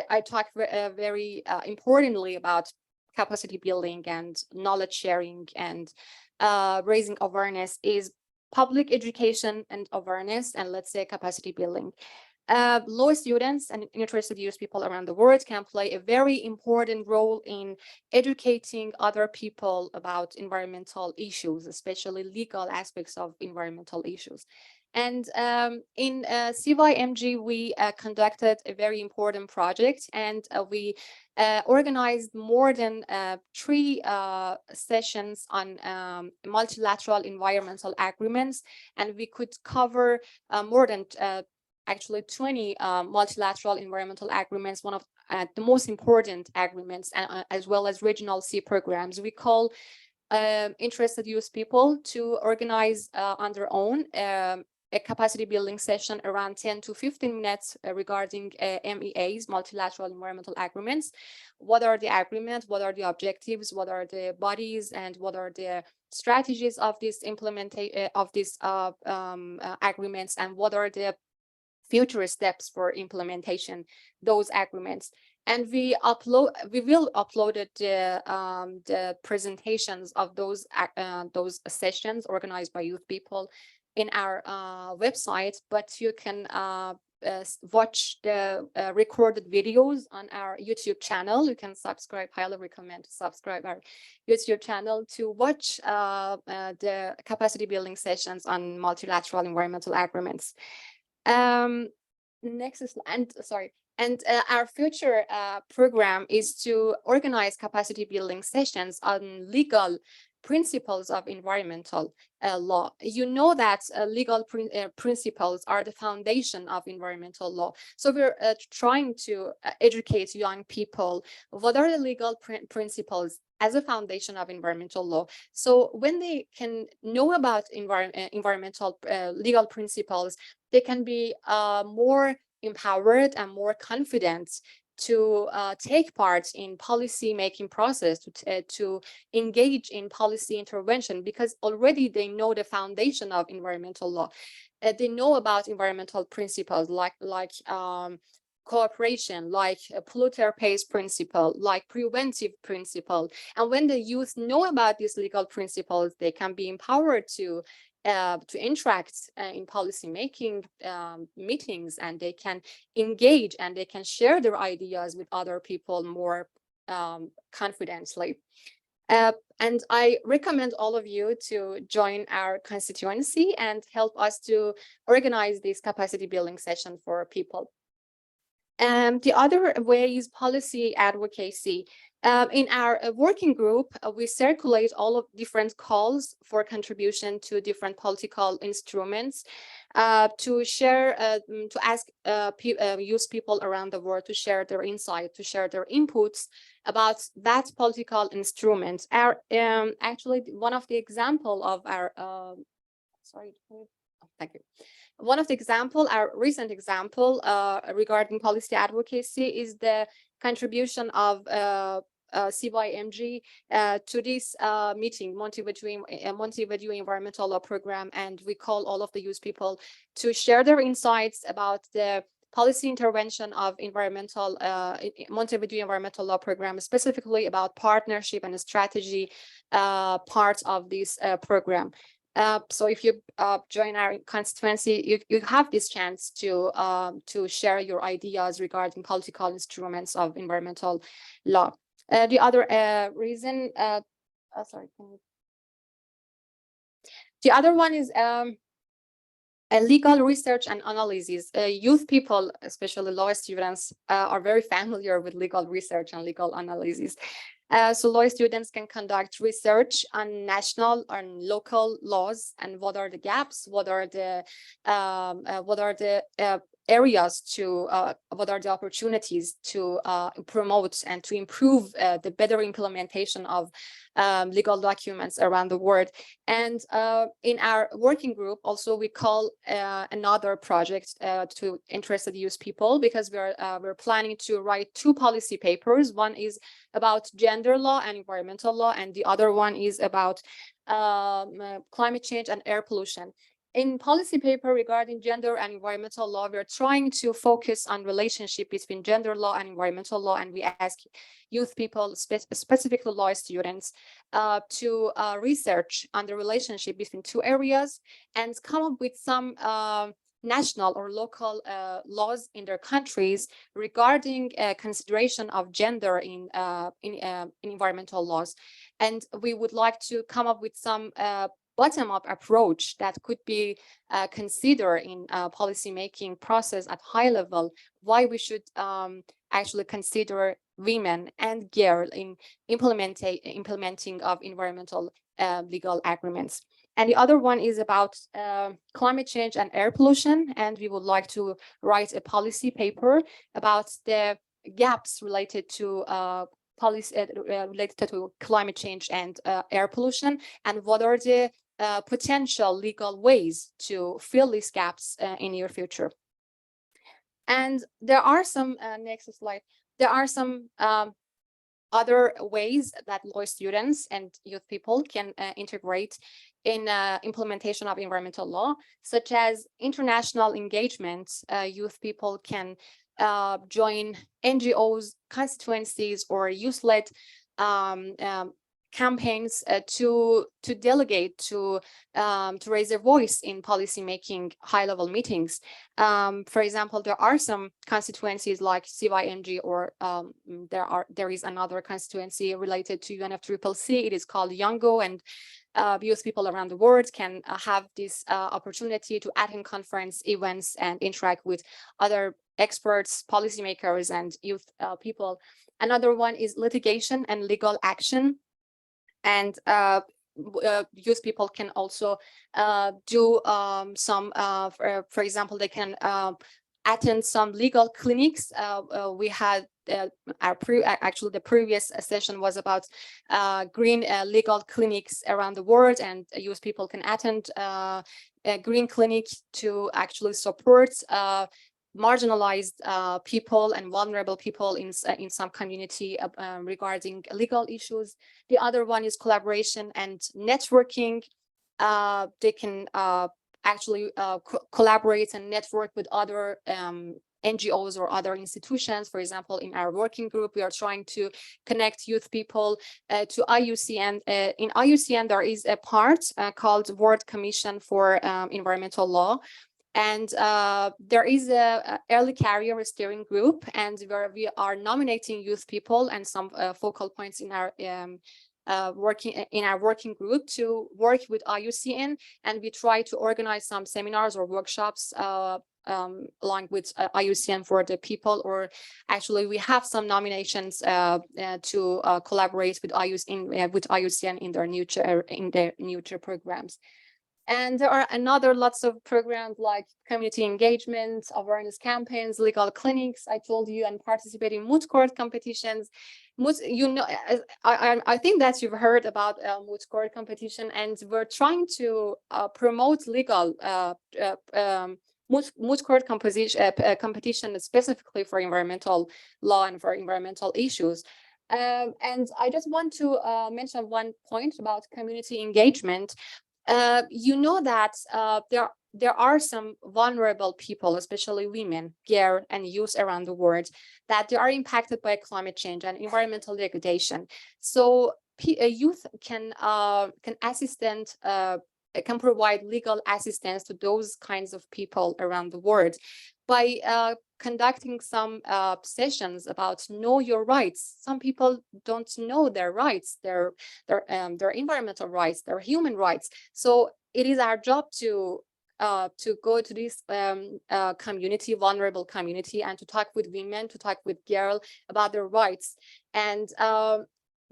I talked very importantly about capacity building and knowledge sharing and raising awareness, is public education and awareness, and let's say capacity building. Law students and interested youth people around the world can play a very important role in educating other people about environmental issues, especially legal aspects of environmental issues. And in CYMG, we conducted a very important project, and we organized more than 3 sessions on multilateral environmental agreements, and we could cover more than actually 20 multilateral environmental agreements, one of the most important agreements, and as well as regional sea programs. We call interested youth people to organize on their own a capacity building session around 10 to 15 minutes regarding MEAs, multilateral environmental agreements. What are the agreements? What are the objectives? What are the bodies? And what are the strategies of this implementation of these agreements? And what are the future steps for implementation those agreements? And we will upload the presentations of those sessions organized by youth people in our website, but you can watch the recorded videos on our YouTube channel. You can subscribe, highly recommend to subscribe our YouTube channel to watch the capacity building sessions on multilateral environmental agreements. Next is, and our future program is to organize capacity building sessions on legal principles of environmental law. You know that legal principles are the foundation of environmental law. So we're trying to educate young people what are the legal principles as a foundation of environmental law. So when they can know about environmental legal principles, they can be more empowered and more confident to take part in policy making process, to engage in policy intervention, because already they know the foundation of environmental law. They know about environmental principles like cooperation, like a polluter pays principle, like preventive principle. And when the youth know about these legal principles, they can be empowered to interact in policy making meetings, and they can engage and they can share their ideas with other people more confidently. And I recommend all of you to join our constituency and help us to organize this capacity building session for people. The other way is policy advocacy. In our working group, we circulate all of different calls for contribution to different political instruments, to share, to ask youth people around the world to share their insight, to share their inputs about that political instrument. Our actually one of the example of our thank you. One of the example, our recent example regarding policy advocacy is the contribution of CYMG to this meeting, Montevideo Environmental Law Program, and we call all of the youth people to share their insights about the policy intervention of Montevideo Environmental Law Program, specifically about partnership and strategy parts of this program. So if you join our constituency, you have this chance to share your ideas regarding political instruments of environmental law. The other reason, the other one is legal research and analysis. Youth people, especially law students, are very familiar with legal research and legal analysis. So law students can conduct research on national and local laws and what are the gaps, what are the areas to, what are the opportunities to promote and to improve the better implementation of legal documents around the world. And in our working group, also we call another project to interested youth people, because we're planning to write 2 policy papers. One is about gender law and environmental law, and the other one is about climate change and air pollution. In policy paper regarding gender and environmental law, we're trying to focus on relationship between gender law and environmental law, and we ask youth people, specifically law students, to research on the relationship between 2 areas and come up with some national or local laws in their countries regarding consideration of gender in environmental laws. And we would like to come up with some bottom-up approach that could be considered in policy-making process at high level, why we should actually consider women and girls in implementing of environmental legal agreements. And the other one is about climate change and air pollution, and we would like to write a policy paper about the gaps related to policy related to climate change and air pollution, and what are the potential legal ways to fill these gaps in near future. And there are some next slide. There are some other ways that law students and youth people can integrate in implementation of environmental law, such as international engagements. Youth people can join NGOs, constituencies, or youth-led campaigns to delegate, to raise their voice in policy-making high-level meetings. For example, there are some constituencies like CYMG, or there is another constituency related to UNFCCC. It is called YOUNGO, and youth people around the world can have this opportunity to attend conference events and interact with other experts, policymakers, and youth people. Another one is litigation and legal action. And youth people can also do some, for example, they can attend some legal clinics. We had actually the previous session was about green legal clinics around the world, and youth people can attend a green clinic to actually support marginalized people and vulnerable people in some community regarding legal issues. The other one is collaboration and networking. They can actually collaborate and network with other NGOs or other institutions. For example, in our working group, we are trying to connect youth people to IUCN. In IUCN, there is a part called World Commission for Environmental Law. And there is a early career steering group, and where we are nominating youth people, and some focal points in our working in our working group to work with IUCN, and we try to organize some seminars or workshops along with IUCN for the people, or actually we have some nominations to collaborate with IUCN in their nurture programs. And there are another lots of programs like community engagement, awareness campaigns, legal clinics, I told you, and participating in moot court competitions. I think that you've heard about moot court competition, and we're trying to promote legal moot court competition specifically for environmental law and for environmental issues. And I just want to mention one point about community engagement. You know that there are some vulnerable people, especially women, girls, and youth around the world, that they are impacted by climate change and environmental degradation. So youth can provide legal assistance to those kinds of people around the world by conducting some sessions about know your rights. Some people don't know their rights, their environmental rights, their human rights. So it is our job to go to this community, vulnerable community, and to talk with women, to talk with girls about their rights. And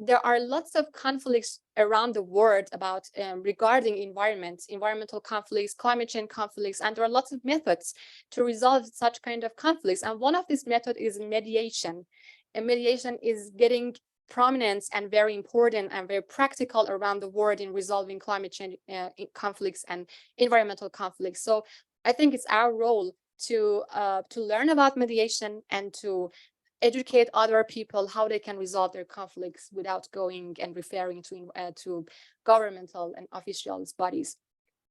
there are lots of conflicts around the world about regarding environmental conflicts, climate change conflicts, and there are lots of methods to resolve such kind of conflicts. And one of these methods is mediation. And mediation is getting prominent and very important and very practical around the world in resolving climate change conflicts and environmental conflicts. So I think it's our role to learn about mediation and to educate other people how they can resolve their conflicts without going and referring to governmental and official bodies.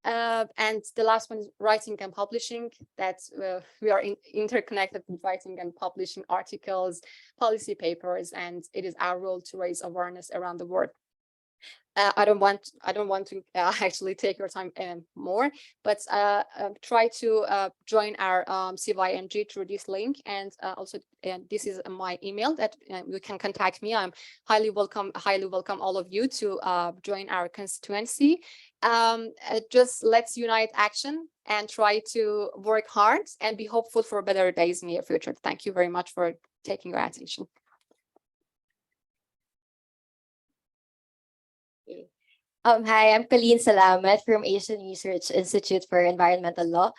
And the last one is writing and publishing. That's we are interconnected with writing and publishing articles, policy papers, and it is our role to raise awareness around the world. I don't want to actually take your time more, but try to join our CYMG through this link, and also this is my email that you can contact me. I'm highly welcome all of you to join our constituency. Just let's unite action and try to work hard and be hopeful for better days in the near future. Thank you very much for taking your attention. Hi, I'm Colleen Salamat from Asian Research Institute for Environmental Law.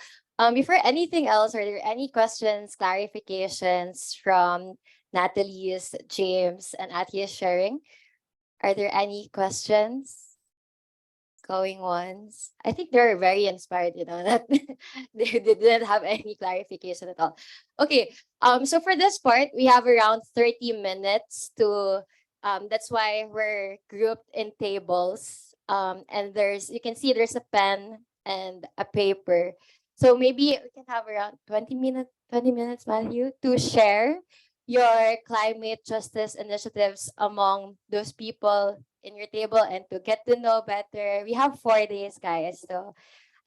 Before anything else, are there any questions, clarifications from Natalie's, James, and Atia's sharing? Are there any questions? Going once. I think they're very inspired, that they didn't have any clarification at all. Okay, so for this part, we have around 30 minutes to that's why we're grouped in tables. And you can see there's a pen and a paper. So maybe we can have around 20 minutes, Matthew, to share your climate justice initiatives among those people in your table and to get to know better. We have 4 days, guys. So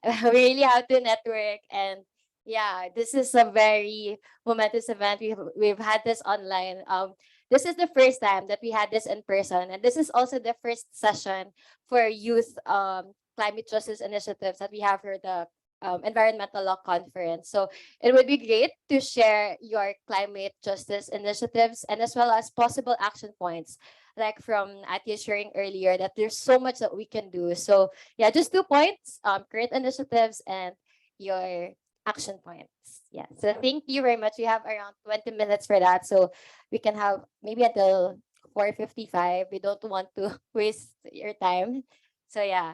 we really have to network, and yeah, this is a very momentous event. We've had this online. This is the first time that we had this in person, and this is also the first session for youth climate justice initiatives that we have for the environmental law conference. So it would be great to share your climate justice initiatives and as well as possible action points, like from Atia sharing earlier that there's so much that we can do. So yeah, just 2 points, current initiatives and your action points. Yeah, so thank you very much. We have around 20 minutes for that. So we can have maybe until 4:55. We don't want to waste your time. So yeah.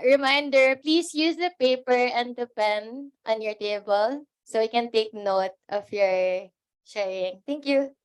Reminder, please use the paper and the pen on your table so we can take note of your sharing. Thank you.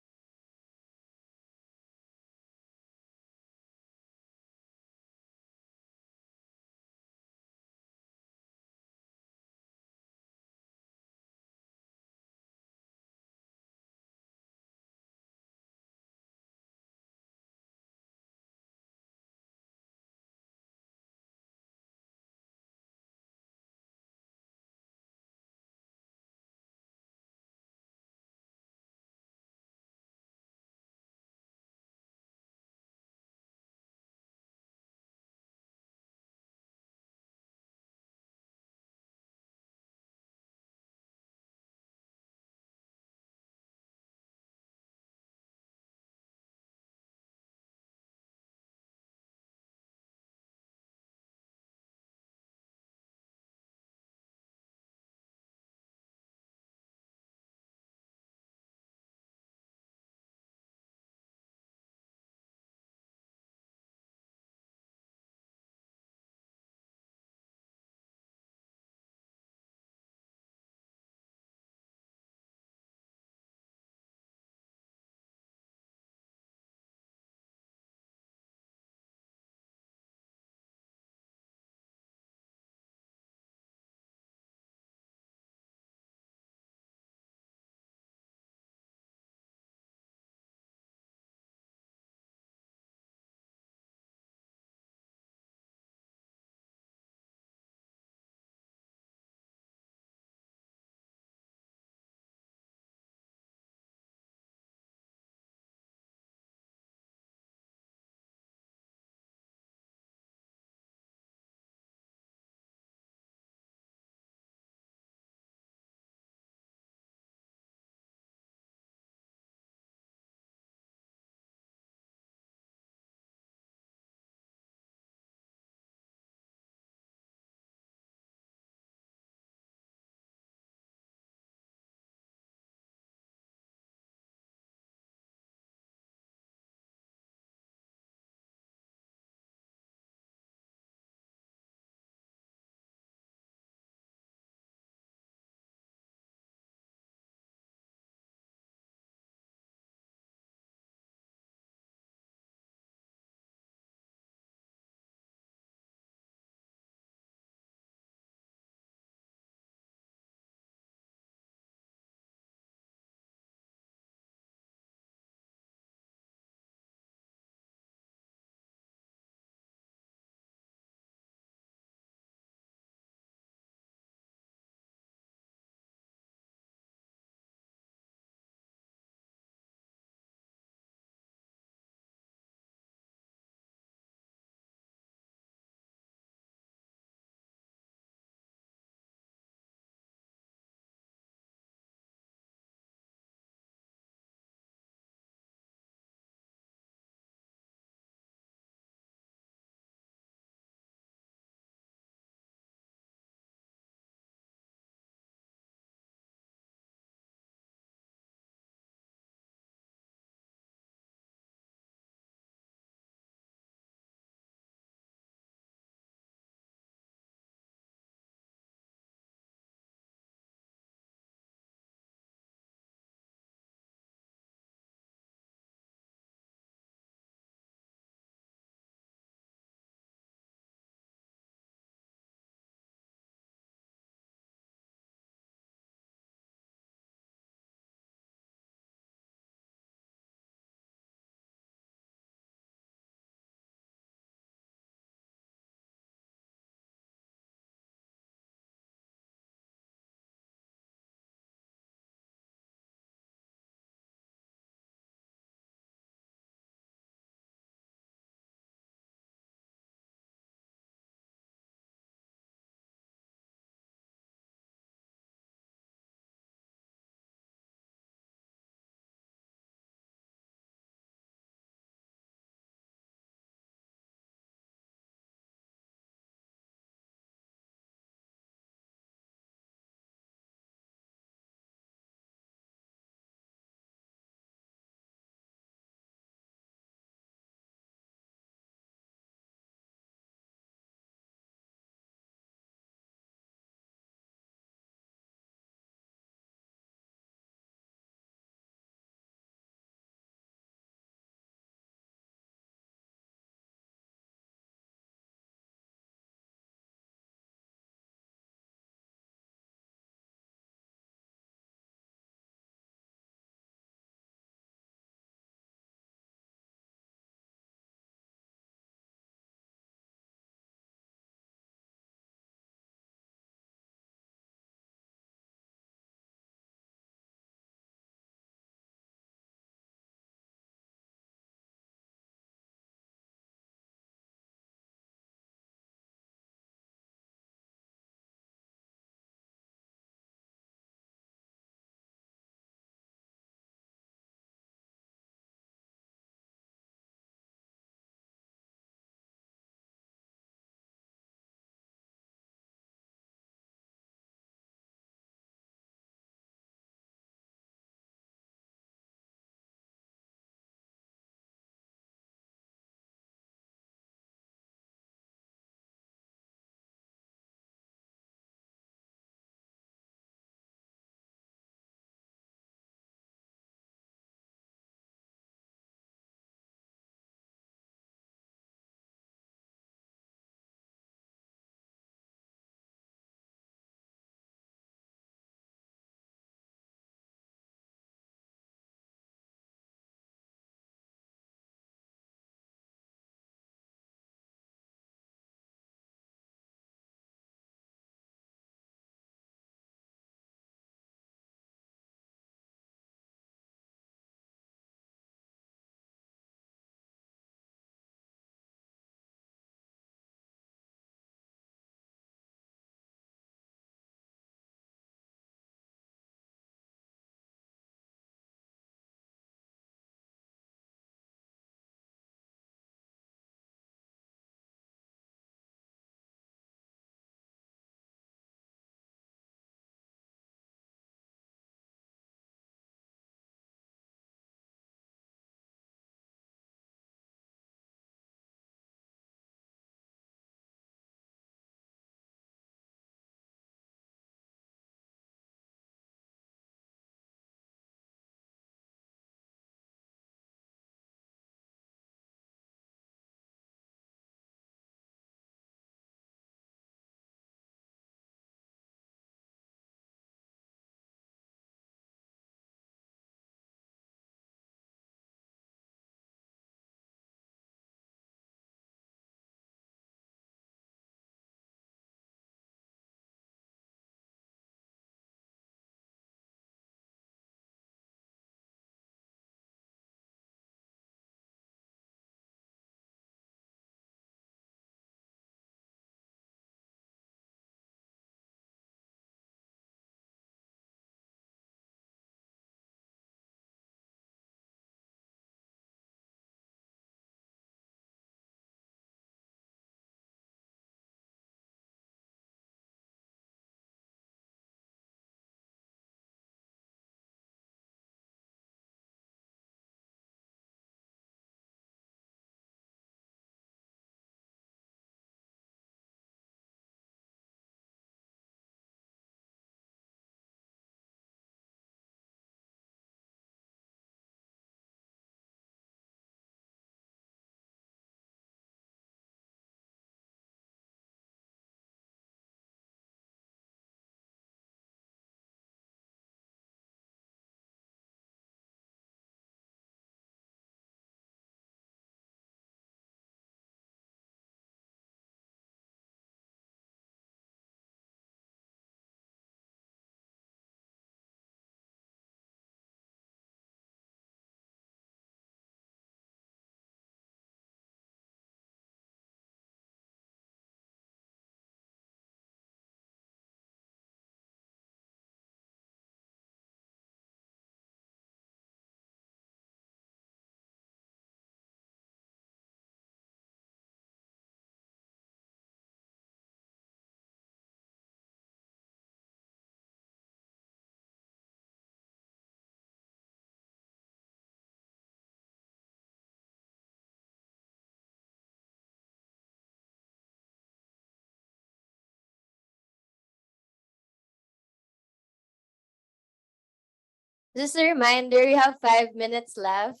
Just a reminder, you have 5 minutes left.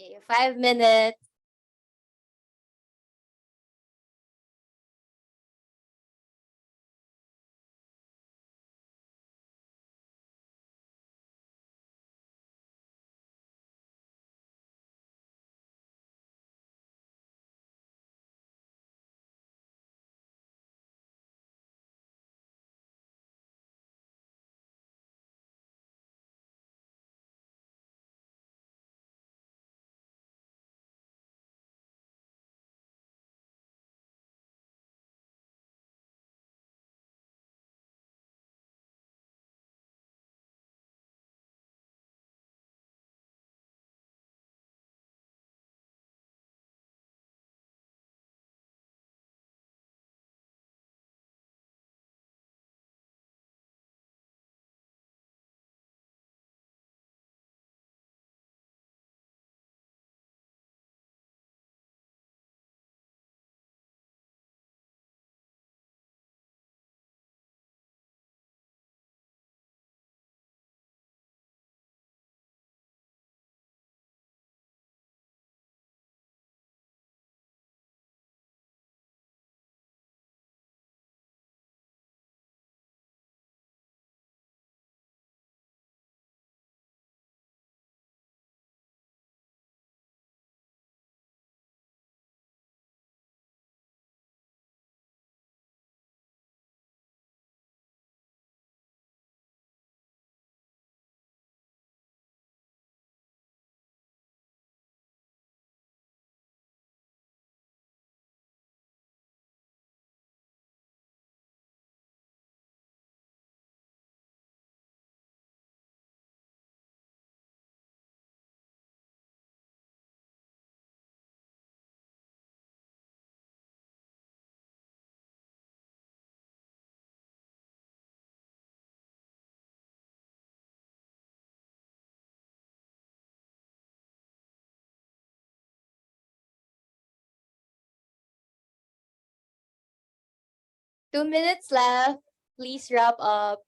Okay, 5 minutes. Two minutes left. Please wrap up.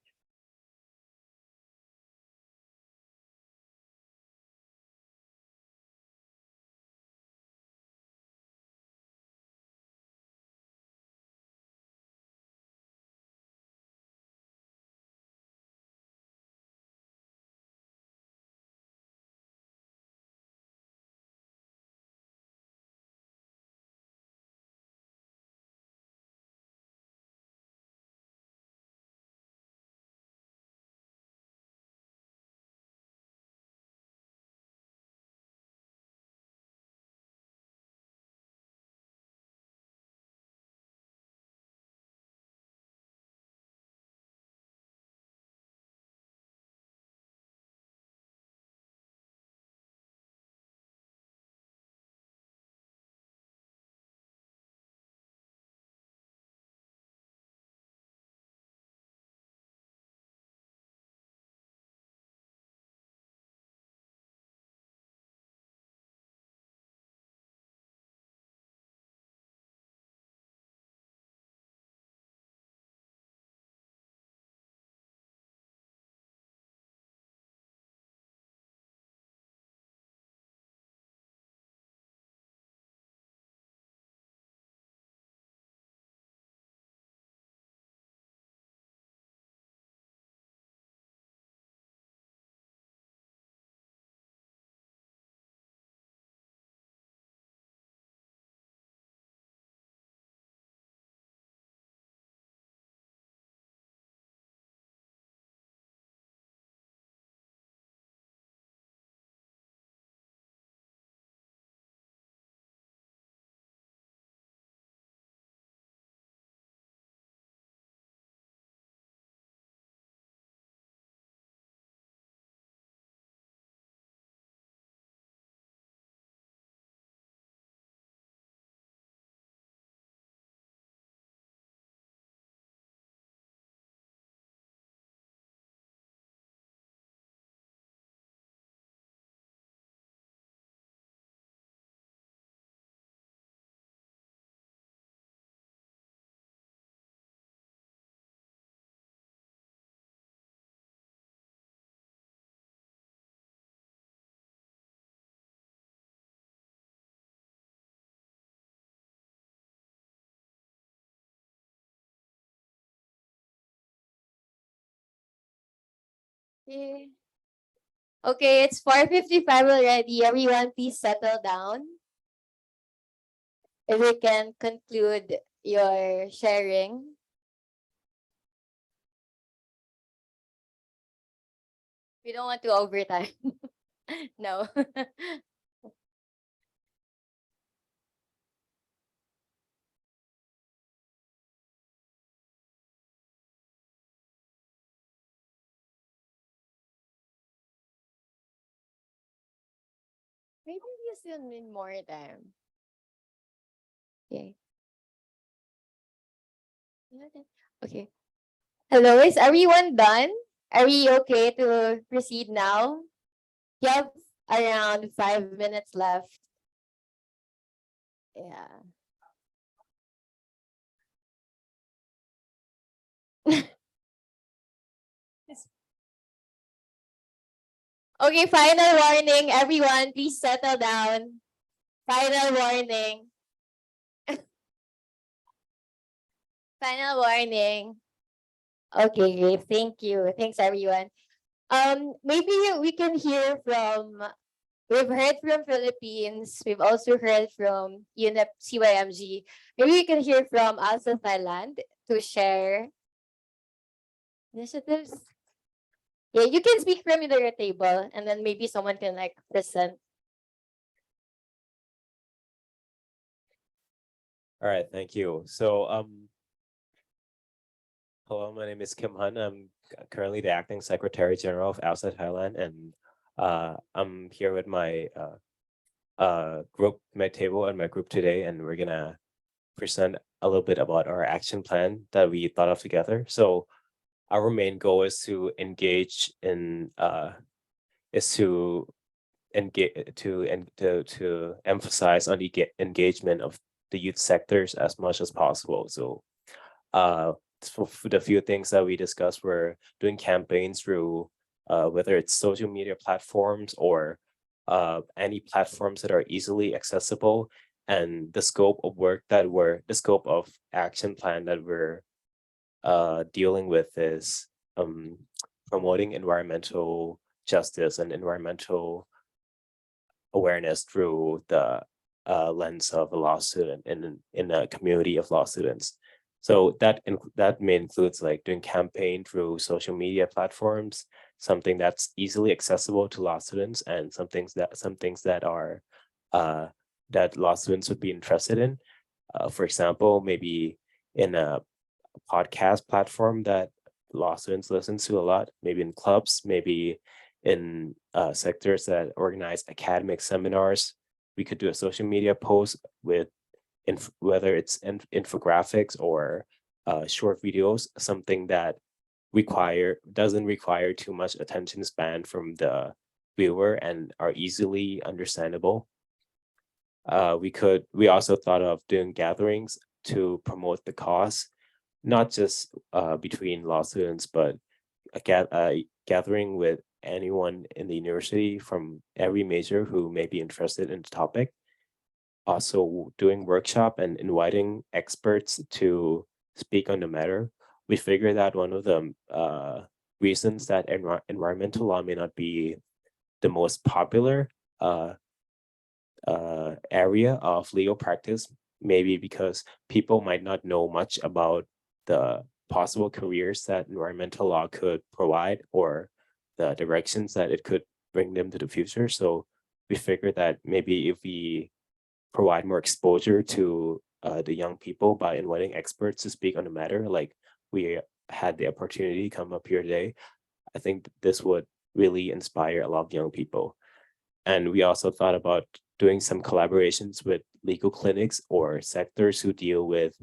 Okay. Okay, it's 4:55 already. Everyone, please settle down. If we can conclude your sharing. We don't want to overtime. No. Maybe you still need more time. Okay. Okay. Hello, is everyone done? Are we okay to proceed now? You have around 5 minutes left. Yeah. Okay, final warning, everyone, please settle down. Final warning. Final warning. Okay, great. Thank you. Thanks, everyone. Maybe we can hear from. We've heard from Philippines. We've also heard from UNEP CYMG. Maybe we can hear from also Thailand to share initiatives. Yeah, you can speak from your table, and then maybe someone can like present. All right, thank you. Hello, my name is Kim Han. I'm currently the acting Secretary General of Outside Thailand, and I'm here with my group, my table, and my group today, and we're gonna present a little bit about our action plan that we thought of together. So, our main goal is to engage in is to engage to emphasize on the engagement of the youth sectors as much as possible. So for the few things that we discussed were doing campaigns through whether it's social media platforms or any platforms that are easily accessible, and the scope of work the scope of action plan that we're dealing with is promoting environmental justice and environmental awareness through the lens of a law student in a community of law students. So that may includes like doing campaign through social media platforms, something that's easily accessible to law students, and some things that are that law students would be interested in. For example, maybe in a podcast platform that law students listen to a lot, maybe in clubs, maybe in sectors that organize academic seminars. We could do a social media post with whether it's infographics or short videos, something that doesn't require too much attention span from the viewer and are easily understandable. We also thought of doing gatherings to promote the cause, not just between law students, but a gathering with anyone in the university from every major who may be interested in the topic. Also doing workshop and inviting experts to speak on the matter. We figured that one of the reasons that environmental law may not be the most popular area of legal practice, maybe because people might not know much about the possible careers that environmental law could provide or the directions that it could bring them to the future. So we figured that maybe if we provide more exposure to the young people by inviting experts to speak on the matter, like we had the opportunity to come up here today, I think this would really inspire a lot of young people. And we also thought about doing some collaborations with legal clinics or sectors who deal with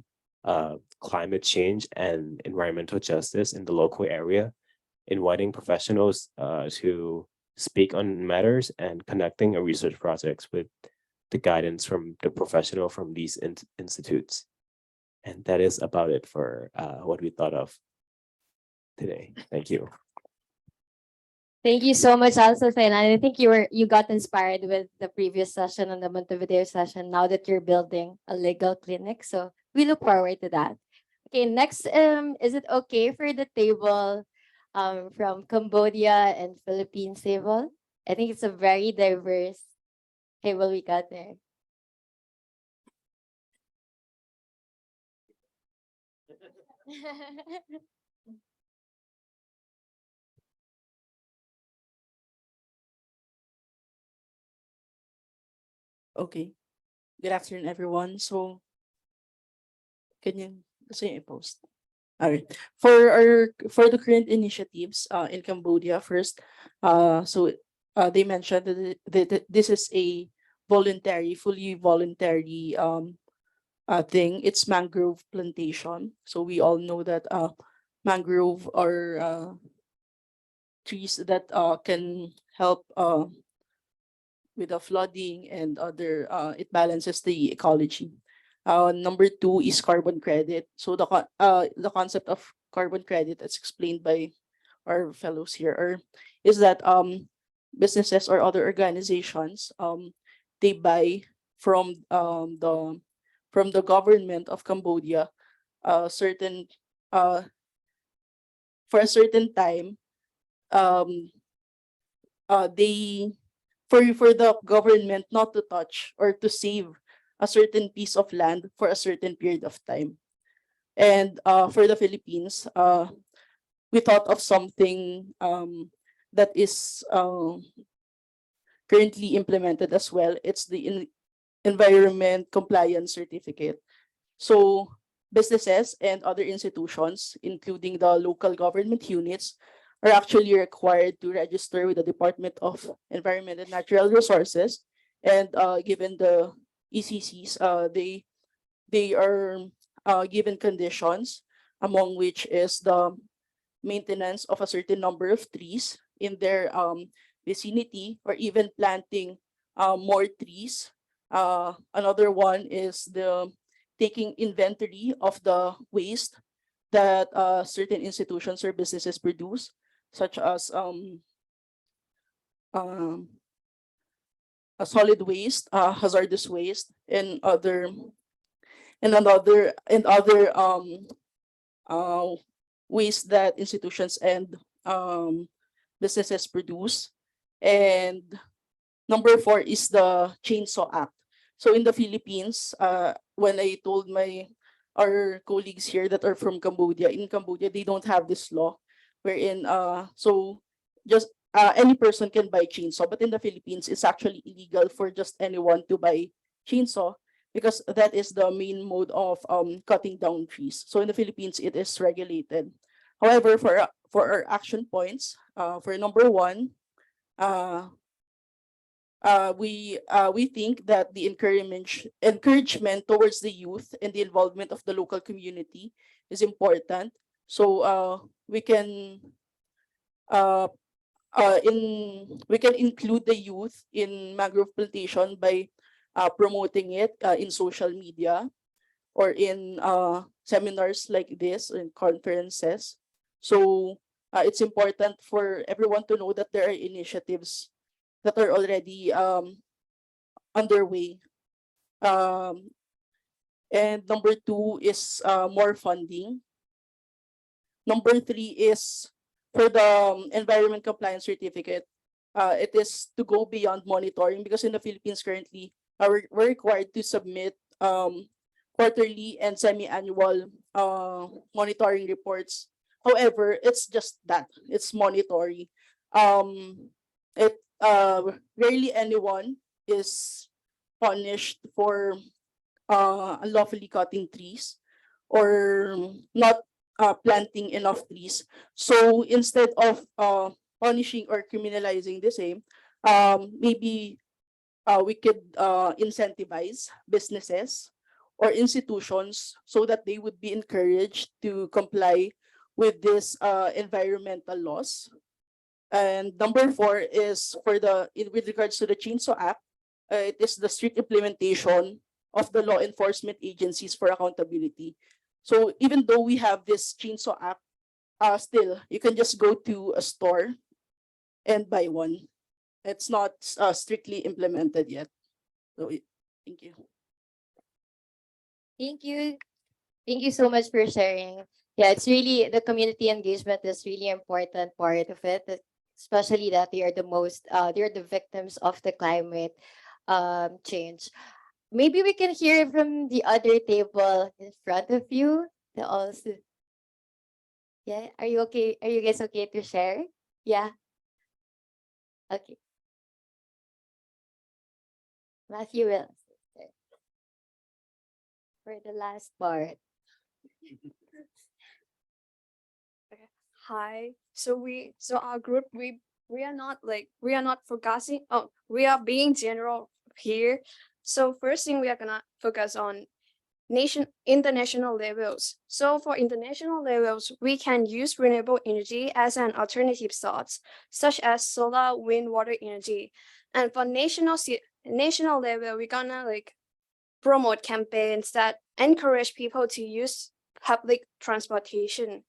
climate change and environmental justice in the local area, inviting professionals to speak on matters and connecting a research projects with the guidance from the professional from these institutes. And that is about it for what we thought of today. Thank you. Thank you so much, also, and I think you got inspired with the previous session and the Montevideo session. Now that you're building a legal clinic, so we look forward to that. Okay, next, is it okay for the table? from Cambodia and Philippines table. I think it's a very diverse table we got there. Okay. Good afternoon, everyone. So, can you gusto niyo i-post? All right. For the current initiatives in Cambodia, first, they mentioned that this is a fully voluntary thing. It's mangrove plantation. So we all know that mangrove are trees that can help with the flooding and other it balances the ecology. Number two is carbon credit. So the concept of carbon credit, as explained by our fellows here, is that businesses or other organizations they buy from the government of Cambodia certain for a certain time um they for the government not to touch or to save a certain piece of land for a certain period of time. And for the Philippines, we thought of something that is currently implemented as well. It's the environment compliance certificate. So businesses and other institutions, including the local government units, are actually required to register with the Department of Environment and Natural Resources. And given the ECCs, they are given conditions, among which is the maintenance of a certain number of trees in their vicinity, or even planting more trees. Another one is the taking inventory of the waste that certain institutions or businesses produce, such as a solid waste, hazardous waste, and other uh, waste that institutions and businesses produce. And number four is the Chainsaw Act. So in the Philippines, when I told our colleagues here that are from Cambodia, in Cambodia they don't have this law, wherein so just any person can buy chainsaw, but in the Philippines it's actually illegal for just anyone to buy chainsaw, because that is the main mode of cutting down trees. So in the Philippines it is regulated. However, for our action points, for number one, we think that the encouragement towards the youth and the involvement of the local community is important. So we can include the youth in mangrove plantation by promoting it in social media or in seminars like this and conferences. So it's important for everyone to know that there are initiatives that are already underway. And number two is more funding. Number three is for the environment compliance certificate. It is to go beyond monitoring, because in the Philippines currently, we're required to submit quarterly and semi-annual monitoring reports. However, it's just that, it's monitoring. Rarely anyone is punished for unlawfully cutting trees or not planting enough trees. So instead of punishing or criminalizing the same, maybe we could incentivize businesses or institutions so that they would be encouraged to comply with this environmental laws. And number four is with regards to the Chainsaw Act, it is the strict implementation of the law enforcement agencies for accountability. So even though we have this Chainsaw Act, still you can just go to a store and buy one. It's not strictly implemented yet. So thank you. Thank you. Thank you so much for sharing. Yeah, it's really the community engagement is really important part of it, especially that they are they're the victims of the climate change. Maybe we can hear from the other table in front of you. The also, yeah, are you okay? Are you guys okay to share? Yeah, okay. Matthew will for the last part. Hi. So our group, we are not focusing. Oh, we are being general here. So first thing we are gonna focus on international levels. So for international levels, we can use renewable energy as an alternative source, such as solar, wind, water energy. And for national level, we're gonna promote campaigns that encourage people to use public transportation.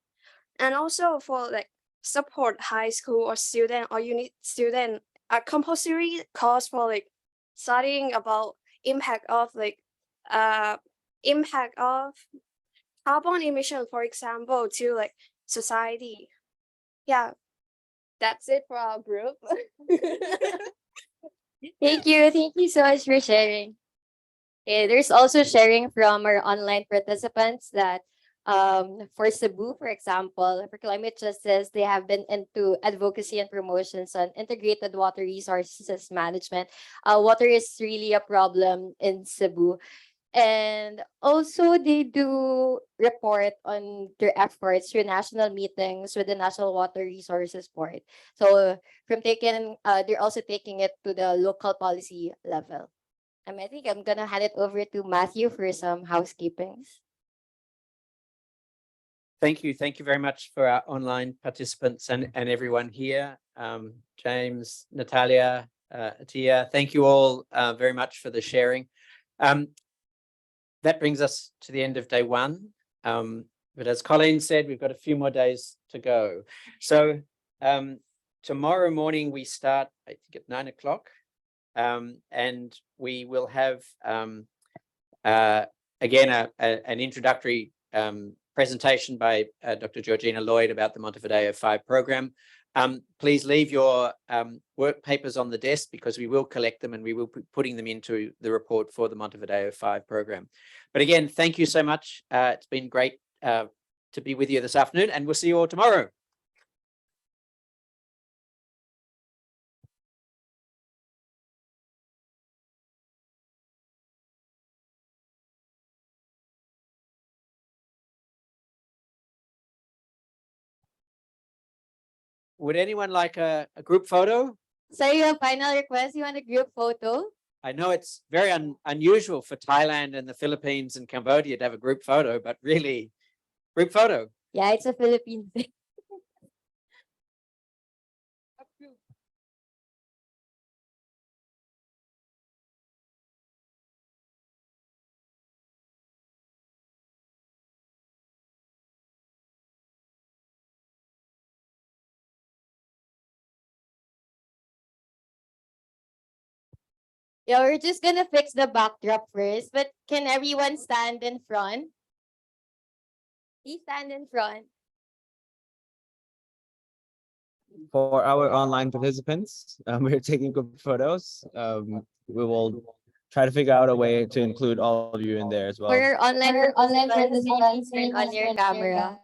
And also for support high school or student or unit student a compulsory course for studying about impact of impact of carbon emission, for example, to society. Yeah, that's it for our group. Thank you so much for sharing. Okay, there's also sharing from our online participants that for Cebu, for example, for climate justice, they have been into advocacy and promotions on integrated water resources management. Water is really a problem in Cebu. And also they do report on their efforts through national meetings with the National Water Resources Board. So they're also taking it to the local policy level. I think I'm gonna hand it over to Matthew for some housekeepings. Thank you. Thank you very much for our online participants and everyone here. James, Natalia, Atia, thank you all very much for the sharing. That brings us to the end of day one. But as Colleen said, we've got a few more days to go. So tomorrow morning we start, I think, at 9 o'clock. And we will have, again, an introductory presentation by Dr. Georgina Lloyd about the Montevideo 5 program. Please leave your work papers on the desk because we will collect them and we will be putting them into the report for the Montevideo 5 program. But again, thank you so much. It's been great to be with you this afternoon, and we'll see you all tomorrow. Would anyone like a group photo? So your final request, you want a group photo? I know it's very unusual for Thailand and the Philippines and Cambodia to have a group photo, but really, group photo. Yeah, it's a Philippine thing. Yeah, we're just gonna fix the backdrop first, but can everyone stand in front? Please stand in front. For our online participants, we're taking group photos. We will try to figure out a way to include all of you in there as well. For your online participants, please turn on your camera.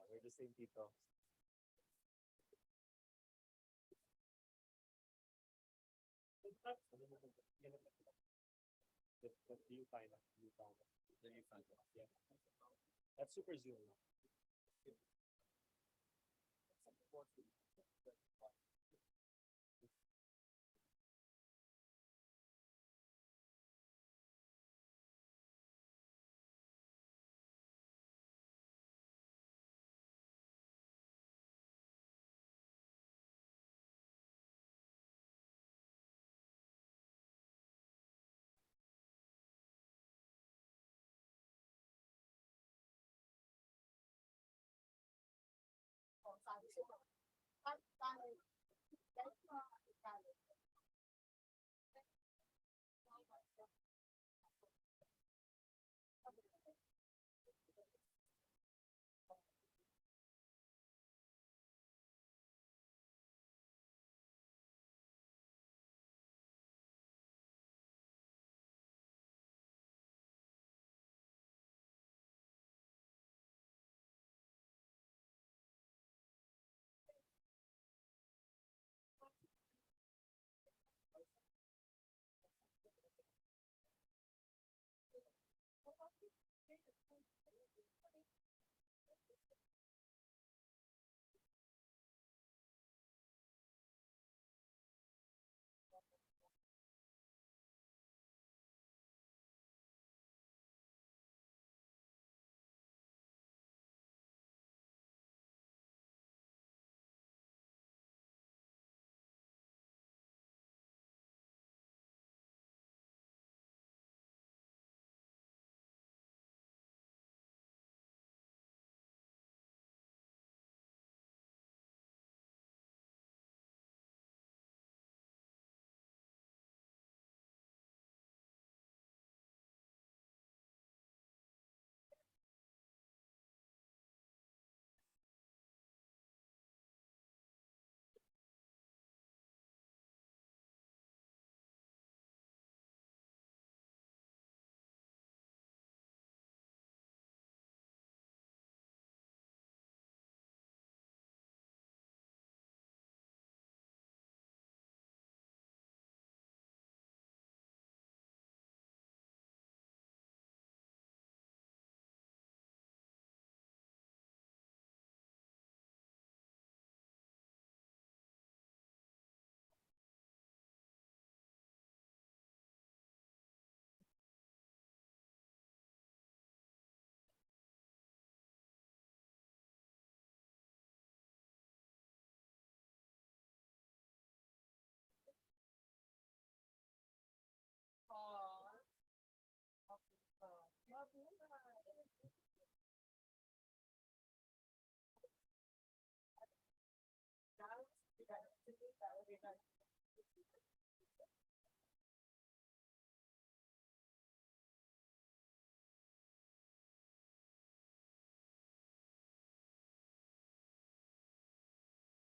We're the same people. That's super zoom.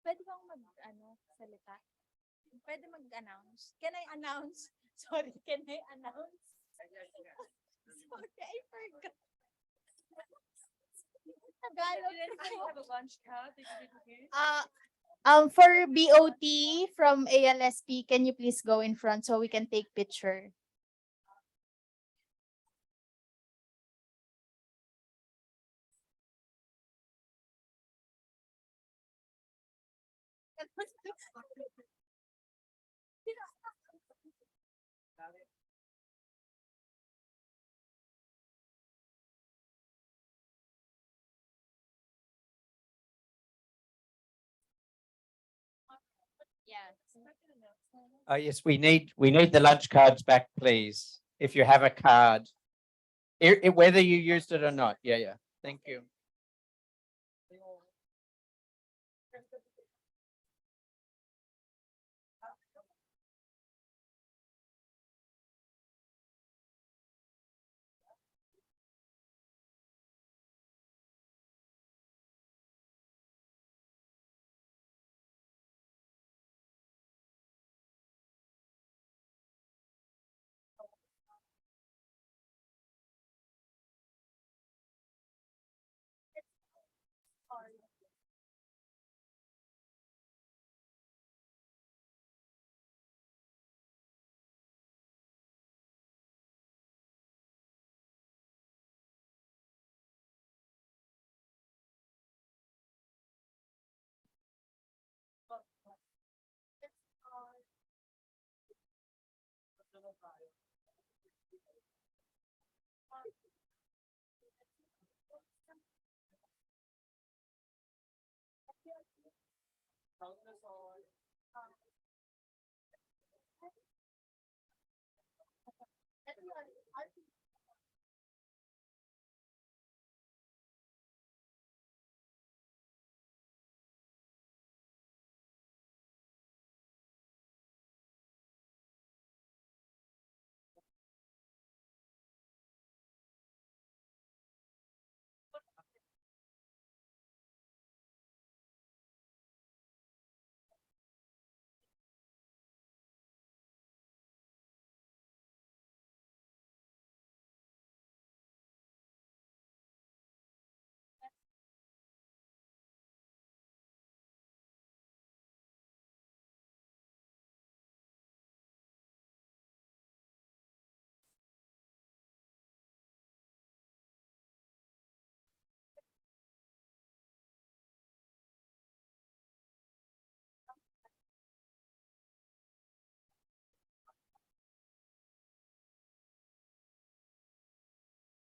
Pwede bang salita? Pwede mag-announce? Can I announce? Sorry, can I announce? Sorry, I forgot. Tagalog. For BOT from ALSP, can you please go in front so we can take picture? Yes, we need the lunch cards back, please. If you have a card, whether you used it or not. Yeah. Thank you. Count us on.